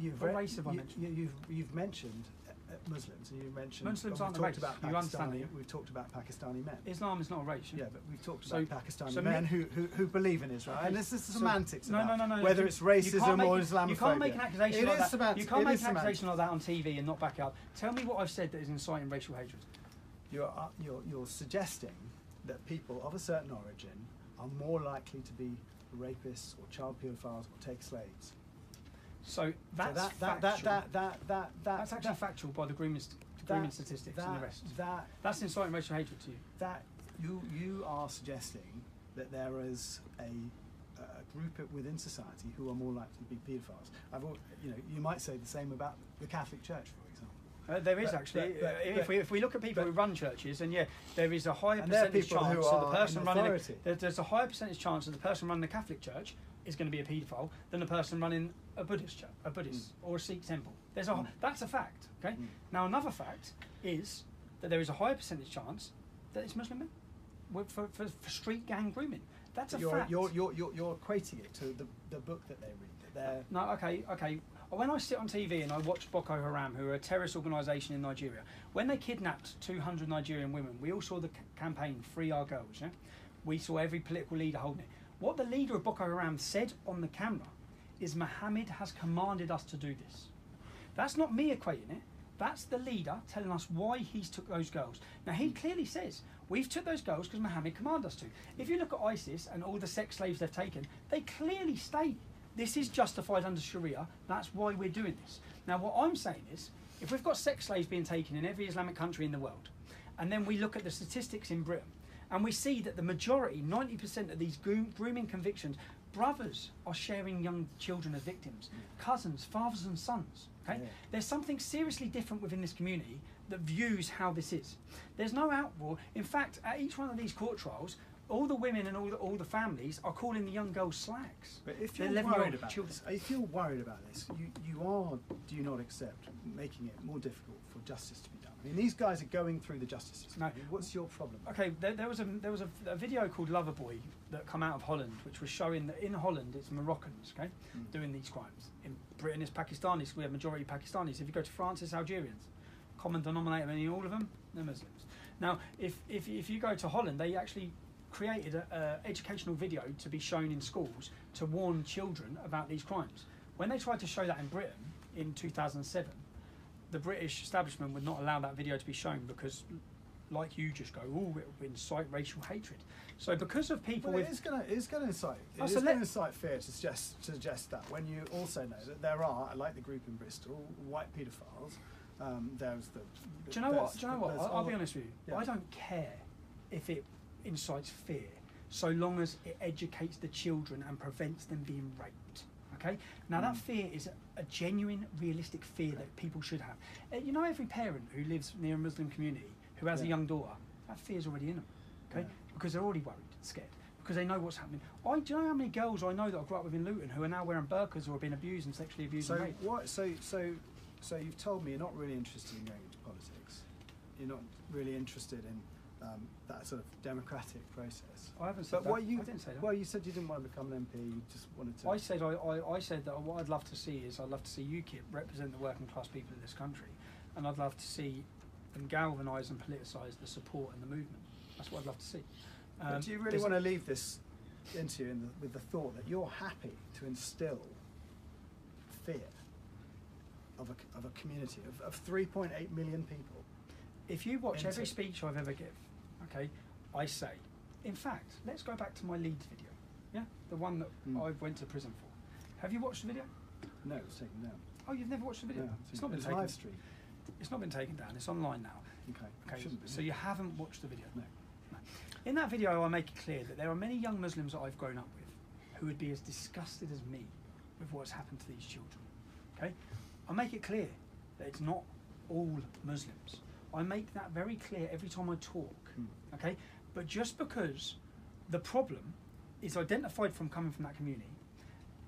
You've What re- race have I mentioned? You've mentioned Muslims, and you mentioned Muslims we've aren't a talked race. about You understand Pakistani. that? We've talked about Pakistani men. Islam is not a race. Yeah, but we've talked So- about Pakistani so men me- who believe in Israel, Okay, and this is so- semantics No, about no. whether You- it's you can't racism make or it- Islamophobia. You can't make an accusation It like is that. semantics. You can't It make is an semantics. accusation like that on TV and not back it up. Tell me what I've said that is inciting racial hatred. You're suggesting that people of a certain origin are more likely to be rapists or child paedophiles or take slaves. So that's So factual. that's That's actually factual by the grooming statistics and the rest. That's inciting racial hatred to you. That you are suggesting that there is a group within society who are more likely to be paedophiles. You might say the same about the Catholic Church, for example. There is But- actually. but- If we look at people who run churches, and yeah, there is a higher And they're percentage people who chance that the are person in running authority. there's a higher percentage chance that the person running the Catholic Church is going to be a paedophile than a person running a Buddhist or a Sikh temple. That's a fact. Okay. Now another fact is that there is a higher percentage chance that it's Muslim men for street gang grooming. That's a fact. You're equating it to the book that they read. No, okay. When I sit on TV and I watch Boko Haram, who are a terrorist organisation in Nigeria, when they kidnapped 200 Nigerian women, we all saw the campaign "Free Our Girls." Yeah, we saw every political leader holding it. What the leader of Boko Haram said on the camera is, "Muhammad has commanded us to do this." That's not me equating it. That's the leader telling us why he's took those girls. Now he clearly says, we've took those girls because Muhammad commanded us to. If you look at ISIS and all the sex slaves they've taken, they clearly state this is justified under Sharia, that's why we're doing this. Now what I'm saying is, if we've got sex slaves being taken in every Islamic country in the world, and then we look at the statistics in Britain, and we see that the majority, 90% of these grooming convictions, brothers are sharing young children as victims, cousins, fathers and sons. Okay? Yeah. There's something seriously different within this community that views how this is. There's no outroar. In fact, at each one of these court trials, all the women and all the families are calling the young girls slags. But if you're worried about this, do you not accept making it more difficult for justice to be done? I mean, these guys are going through the justice system. No. What's your problem? Okay, there was a video called Loverboy that come out of Holland, which was showing that in Holland it's Moroccans, okay, doing these crimes. In Britain it's Pakistanis. We have majority Pakistanis. If you go to France, it's Algerians. Common denominator in all of them, they're Muslims. Now, if you go to Holland, they actually created an educational video to be shown in schools to warn children about these crimes. When they tried to show that in Britain in 2007, the British establishment would not allow that video to be shown because, like you just go, it will incite racial hatred. So because of people it's going to incite fear to suggest that, when you also know that there are, like the group in Bristol, white paedophiles. There's the. Do you know what? I'll be honest with you. Yeah. I don't care if it incites fear, so long as it educates the children and prevents them being raped. Okay. Now that fear is a genuine, realistic fear that people should have. You know, every parent who lives near a Muslim community who has a young daughter, that fear's already in them. Okay, because they're already worried, scared, because they know what's happening. Do you know how many girls I know that I grew up with in Luton who are now wearing burqas or have been abused and sexually abused and raped? So you've told me you're not really interested in going into politics. You're not really interested in that sort of democratic process. I haven't said that. I didn't say that. Well, you said you didn't want to become an MP. You just wanted to. I said that what I'd love to see is I'd love to see UKIP represent the working class people of this country, and I'd love to see them galvanise and politicise the support and the movement. That's what I'd love to see. Do you really want to leave this interview with the thought that you're happy to instill fear of a community of 3.8 million people? If you watch every speech I've ever given, okay, I say, in fact, let's go back to my Leeds video, yeah, the one that I went to prison for. Have you watched the video? No, it's taken down. Oh, you've never watched the video? No, it's not been taken. Live stream. It's not been taken down. It's online now. Okay. So you haven't watched the video? No. In that video, I make it clear that there are many young Muslims that I've grown up with who would be as disgusted as me with what's happened to these children. Okay, I make it clear that it's not all Muslims. I make that very clear every time I talk. Okay, but just because the problem is identified from coming from that community,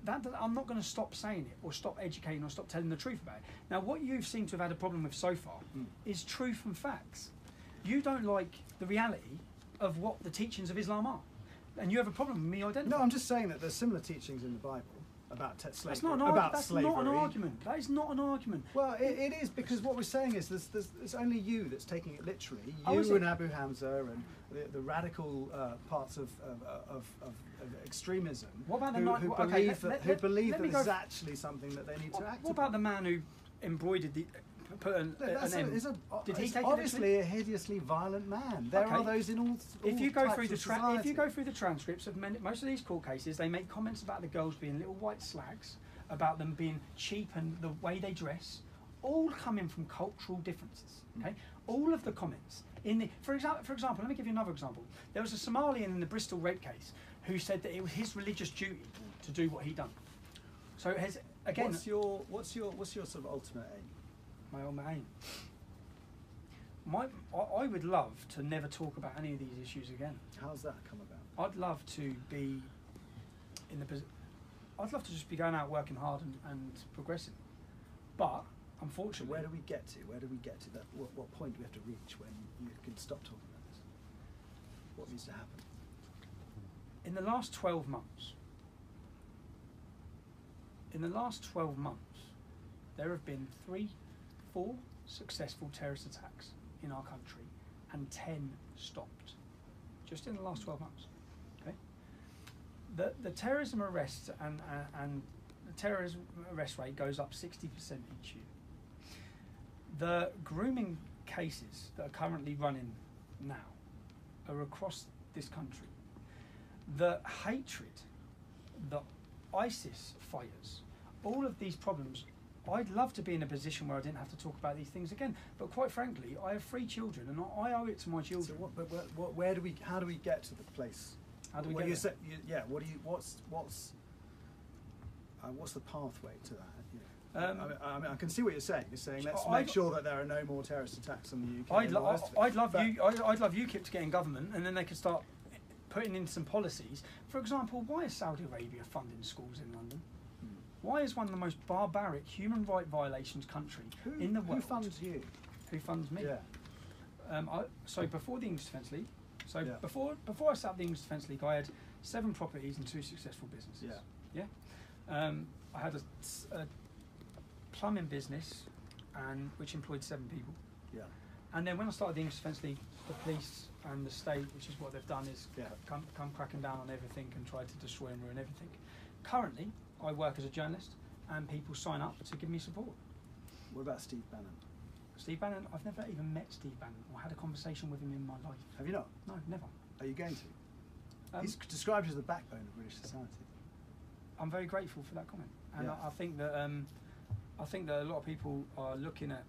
I'm not going to stop saying it or stop educating or stop telling the truth about it. Now, what you seem to have had a problem with so far is truth and facts. You don't like the reality of what the teachings of Islam are, and you have a problem with me identifying. No, I'm just saying that there's similar teachings in the Bible about slavery. That's not an argument. That's not an argument. That is not an argument. Well, it is, because what we're saying is there's only you that's taking it literally. You and Abu Hamza and the radical parts of extremism. What about who believe that there's actually something that they need to act. What about the man who embroidered the? Did he take obviously a hideously violent man. There are those in all. If you go through the transcripts of most of these court cases, they make comments about the girls being little white slags, about them being cheap and the way they dress, all coming from cultural differences. Okay, all of the comments for example, let me give you another example. There was a Somalian in the Bristol rape case who said that it was his religious duty to do what he done. So it has again. What's your sort of ultimate aim? My own aim. I would love to never talk about any of these issues again. How's that come about? I'd love to be in the I'd love to just be going out working hard and progressing, but So unfortunately, where do we get to? Where do we get to that? What point do we have to reach when you can stop talking about this? What needs to happen? in the last 12 months, there have been 4 successful terrorist attacks in our country, and 10 stopped, just in the last 12 months. Okay, the terrorism arrests and the terrorism arrest rate goes up 60% each year. The grooming cases that are currently running now are across this country. The hatred, the ISIS fighters, all of these problems. I'd love to be in a position where I didn't have to talk about these things again. But quite frankly, I have 3 children, and I owe it to my children. So where do we? How do we get to the place? How do we what get you there? say, yeah. What do you? What's the pathway to that? I mean, I can see what you're saying. You're saying let's make sure that there are no more terrorist attacks on the UK. I'd love UKIP to get in government, and then they could start putting in some policies. For example, why is Saudi Arabia funding schools in London? Why is one of the most barbaric human rights violations country in the world? Who funds you? Who funds me? Yeah. So before the English Defence League, Yeah. before I set up the English Defence League, I had 7 properties and 2 successful businesses. Yeah. I had a plumbing business, which employed 7 people. Yeah. And then when I started the English Defence League, the police and the state, which is what they've done, is Yeah. come cracking down on everything and try to destroy and ruin everything. Currently, I work as a journalist, and people sign up to give me support. What about Steve Bannon? Steve Bannon, I've never even met Steve Bannon or had a conversation with him in my life. Have you not? No, never. Are you going to? Um, He's described as the backbone of British society. I'm very grateful for that comment, and Yeah. I think that a lot of people are looking at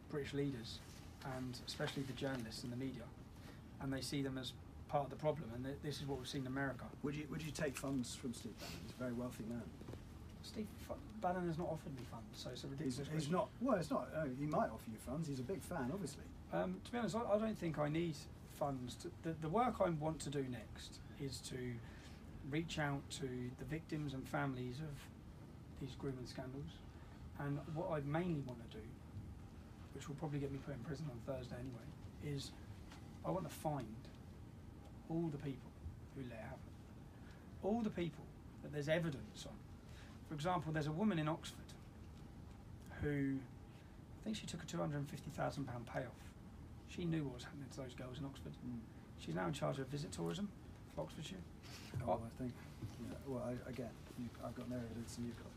British leaders, and especially the journalists and the media, and they see them as part of the problem. And this is what we've seen in America. Would you take funds from Steve Bannon? He's a very wealthy man. Steve Bannon has not offered me funds, so it's a ridiculous He's question. not. Well, it's not. He might offer you funds. He's a big fan, obviously. To be honest, I don't think I need funds. The work I want to do next is to reach out to the victims and families of these grooming scandals. And what I mainly want to do, which will probably get me put in prison on Thursday anyway, is I want to find all the people who let it happen. All the people that there's evidence on. For example, there's a woman in Oxford who, I think she took a £250,000 payoff. She knew what was happening to those girls in Oxford. She's now in charge of visit tourism for Oxfordshire. Oh, I think. Yeah, well, I've got no evidence, and you've got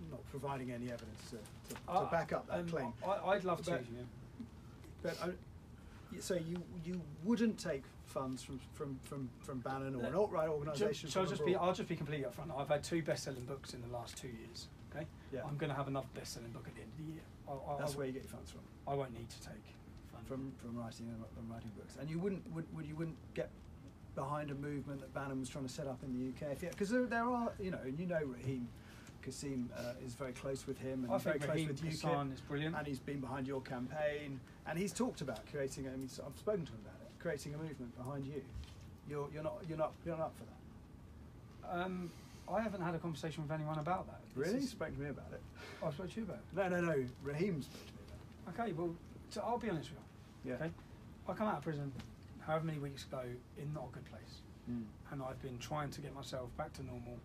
not providing any evidence to back up that claim. I'd love to. But so you wouldn't take funds from Bannon or an alt-right organisation? So I'll just be completely upfront. I've had 2 best-selling books in the last 2 years. Okay. Yeah. I'm going to have another best-selling book at the end of the year. That's where you get your funds from. I won't need to take funds From writing books, and you wouldn't get behind a movement that Bannon was trying to set up in the UK, because there are, Raheem Kassim is very close with him, and I very think close Raheem with Kassim is brilliant, and he's been behind your campaign, and he's talked about creating. I've spoken to him about it, creating a movement behind you. You're not up for that. I haven't had a conversation with anyone about that. Really? You spoke to me about it. I spoke to you about it. No. Raheem spoke to me about it. Okay, well, I'll be honest with you. Yeah. Okay, I come out of prison however many weeks ago in not a good place, and I've been trying to get myself back to normal,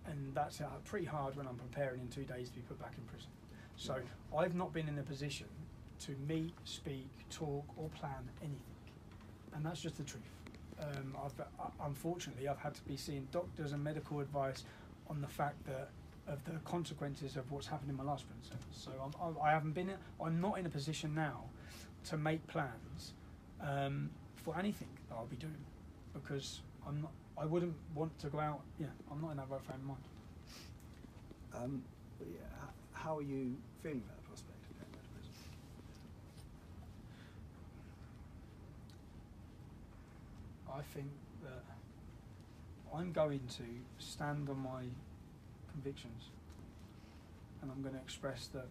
and that's pretty hard when I'm preparing in 2 days to be put back in prison. So I've not been in a position to meet, speak, talk, or plan anything, and that's just the truth. Unfortunately, I've had to be seeing doctors and medical advice on the fact that of the consequences of what's happened in my last prison sentence. So I'm not in a position now to make plans for anything that I'll be doing, because I wouldn't want to go out. I'm not in that right frame of mind. How are you feeling about the prospect of going back to prison? I think that I'm going to stand on my convictions, and I'm going to express that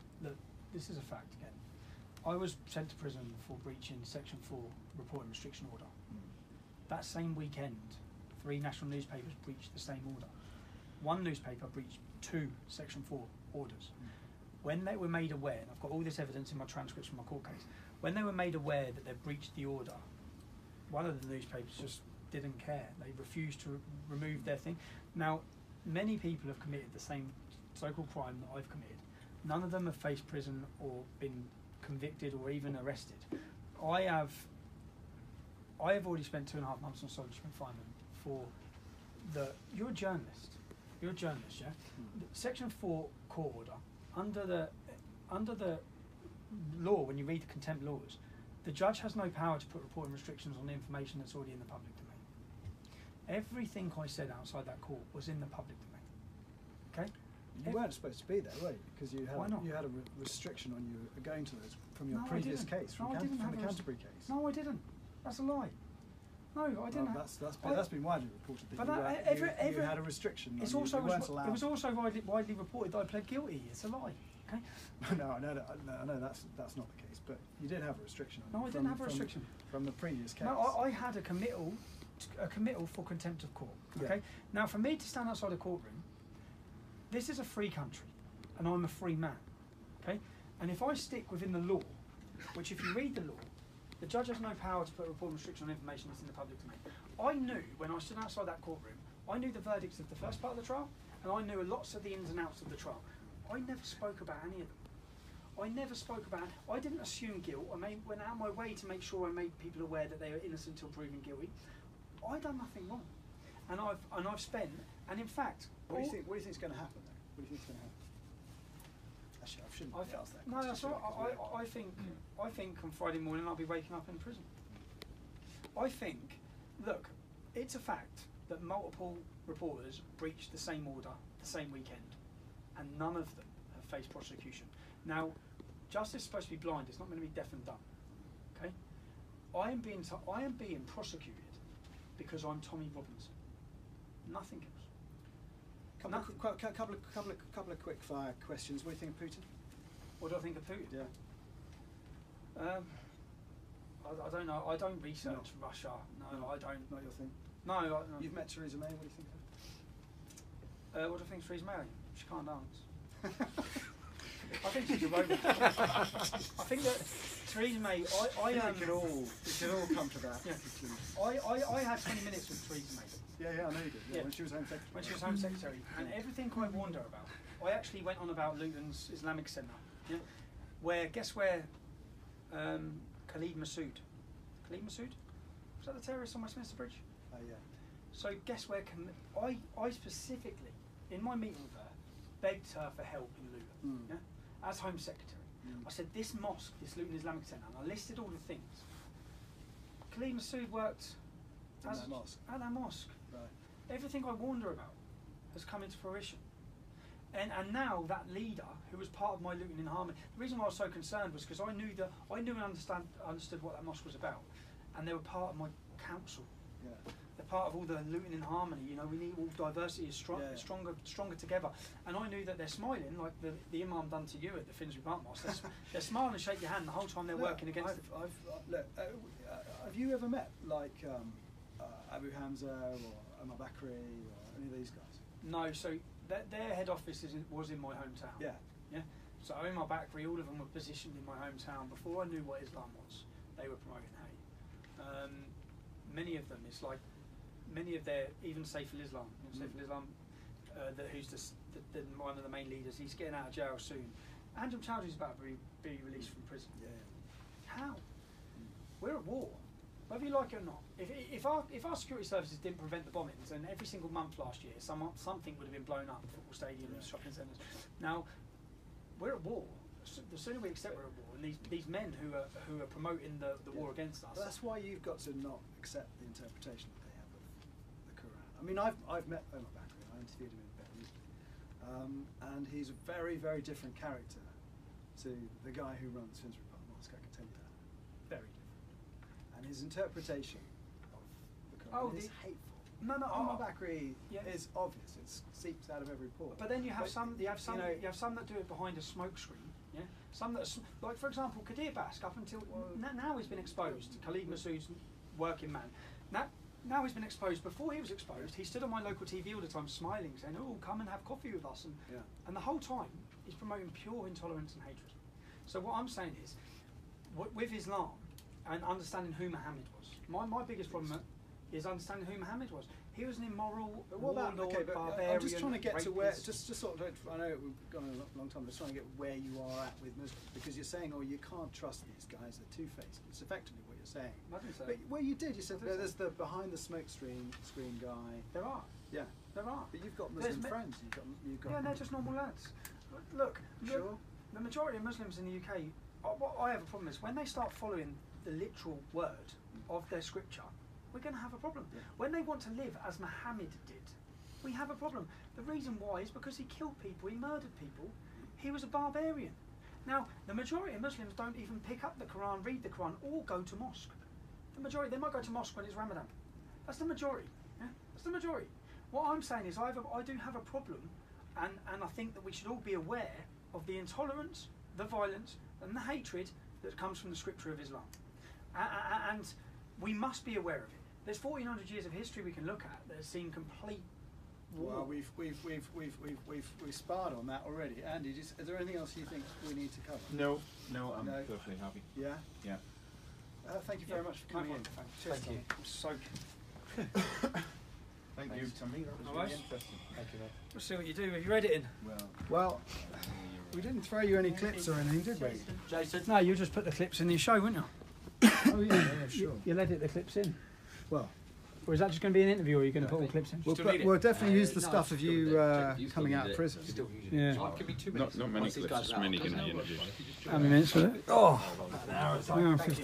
this is a fact again. I was sent to prison for breaching Section 4 reporting restriction order. That same weekend, 3 national newspapers breached the same order. one newspaper breached 2 Section 4 orders. When they were made aware, and I've got all this evidence in my transcripts from my court case, when they were made aware that they breached the order, one of the newspapers just didn't care. They refused to remove their thing. Now, many people have committed the same so-called crime that I've committed. None of them have faced prison or been convicted or even arrested. I have already spent 2.5 months on solitary confinement for you're a journalist. You're a journalist, yeah? Section 4 court order, under the law, when you read the contempt laws, the judge has no power to put reporting restrictions on the information that's already in the public domain. Everything I said outside that court was in the public domain. Okay? You weren't supposed to be there, were you? Because you had Why not? you had a restriction on you going to those from your No, I previous didn't. case, No, from, I didn't from have the a Canterbury case. No, I didn't. That's a lie. No, I didn't. Well, that's been widely reported that But you had a restriction. It's on also you weren't allowed. it was also widely reported that I pled guilty. It's a lie. Okay. No, I know that's not the case, but you did have a restriction. On No, you I didn't have a restriction. from the previous case. No, I had a committal for contempt of court. Okay. Yeah. Now, for me to stand outside a courtroom, this is a free country, and I'm a free man. Okay. And if I stick within the law, which if you read the law, the judge has no power to put a reporting restriction on information that's in the public domain. I knew when I stood outside that courtroom, I knew the verdicts of the first part of the trial, and I knew lots of the ins and outs of the trial. I never spoke about any of them. I didn't assume guilt. Went out of my way to make sure I made people aware that they were innocent until proven guilty. I done nothing wrong, and I've spent. And in fact, What do you think is going to happen then? What do you think is going to happen? Actually, I shouldn't have asked that. No, that's question, right. should I think on Friday morning I'll be waking up in prison. I think, look, it's a fact that multiple reporters breached the same order the same weekend, and none of them have faced prosecution. Now, justice is supposed to be blind; it's not going to be deaf and dumb. Okay, I am being prosecuted because I'm Tommy Robinson. Nothing else. Couple of quick fire questions. What do you think of Putin? What do I think of Putin? Yeah. I don't know. I don't research Russia. No, I don't. Not your thing. No, no. You've met Theresa May. What do you think of her? What do I think of Theresa May? She can't dance. I think she's a robot. I think that Theresa May. We could all come to that. Yeah. I had 20 minutes with Theresa May. Yeah, I know you did. Yeah, Yeah. when she was Home Secretary. When she was Home Secretary, and everything I warned her about. I actually went on about Luton's Islamic Centre, yeah, where Khalid Massoud? Was that the terrorist on Westminster Bridge? Yeah. So guess where? I specifically, in my meeting with her, begged her for help in Luton, yeah, as Home Secretary. I said, this mosque, this Luton Islamic Centre, and I listed all the things. Khalid Massoud worked At that mosque. Right. Everything I warned her about has come into fruition. And now that leader, who was part of my Luton in Harmony, the reason why I was so concerned was because I knew and understood what that mosque was about, and they were part of my council. Yeah. They're part of all the Luton in Harmony. You know, we need all diversity is stronger together. And I knew that they're smiling, like the imam done to you at the Finsbury Park Mosque. They're smiling and shake your hand the whole time they're working against it. Have you ever met like Abu Hamza or Omar Bakri or any of these guys? No, so their head office was in my hometown. Yeah. Yeah. So Omar Bakri, all of them were positioned in my hometown before I knew what Islam was. They were promoting hate. Many of them, it's like many of their, even Saiful Islam, Saiful Islam, who's one of the main leaders. He's getting out of jail soon. Andrew Chowdhury's about to be released from prison. Yeah. How? We're at war. Whether you like it or not, if our security services didn't prevent the bombings, and every single month last year something would have been blown up, football stadiums, shopping centres. Now we're at war. The sooner we accept we're at war, and these men who are promoting the war against us. But that's why you've got to not accept the interpretation that they have of the Quran. I mean, I've met Omar Bakri. I interviewed him in Beirut, and he's a very, very different character to the guy who runs Finsbury Park Mosque. I can tell you that. Very different. And his interpretation of the Quran is hateful. No, Omar Bakri is obvious. It seeps out of every pore. But then you have some that do it behind a smoke screen. Yeah. Some that are, like for example, Kadir Bask. Up until now, he's been exposed. Khalid Massoud's working man. Now, now he's been exposed. Before he was exposed, he stood on my local TV all the time smiling, saying, oh, come and have coffee with us. And the whole time, he's promoting pure intolerance and hatred. So what I'm saying is, with Islam and understanding who Muhammad was, my biggest problem is understanding who Muhammad was. He was an immoral, warlord, barbarian. I'm just trying to get rapist. to where, just sort of, I know we've gone a long time, but just trying to get where you are at with Muslims, because you're saying, oh, you can't trust these guys, they're two-faced. It's effectively what you're saying. I didn't say But, well, you did. You said I didn't there's the behind the smoke screen guy. There are. Yeah, There are. but you've got There's Muslim friends. You've got. Yeah, they're just normal lads. Look, Sure. the majority of Muslims in the UK, what I have a problem is when they start following the literal word of their scripture, we're going to have a problem. Yeah. When they want to live as Muhammad did, we have a problem. The reason why is because he killed people, he murdered people, he was a barbarian. Now, the majority of Muslims don't even pick up the Quran, read the Quran, or go to mosque. The majority, they might go to mosque when it's Ramadan. That's the majority. Yeah? That's the majority. What I'm saying is I do have a problem, and I think that we should all be aware of the intolerance, the violence, and the hatred that comes from the scripture of Islam. And we must be aware of it. There's 1400 years of history we can look at that has seen complete war. Well, we've sparred on that already. Andy, is there anything else you think we need to cover? No, I'm perfectly happy. Yeah. Yeah. Thank you very much for coming in. Cheers, Thank you. Tommy. I'm soaking. Thank you, Tommy. That was All really right. interesting. Thank you, mate. We'll see what you do with your editing. Well, we didn't throw you any clips or anything, did we? Jason? No, you just put the clips in your show, wouldn't you? Oh yeah, sure. You'll edit the clips in. Well, Or is that just going to be an interview, or are you going to put all clips in? we'll definitely use the stuff of you coming out of prison. Yeah. Give me 2 minutes. Not many clips, just many can be interviews. How many minutes was it? Oh, an hour. 15.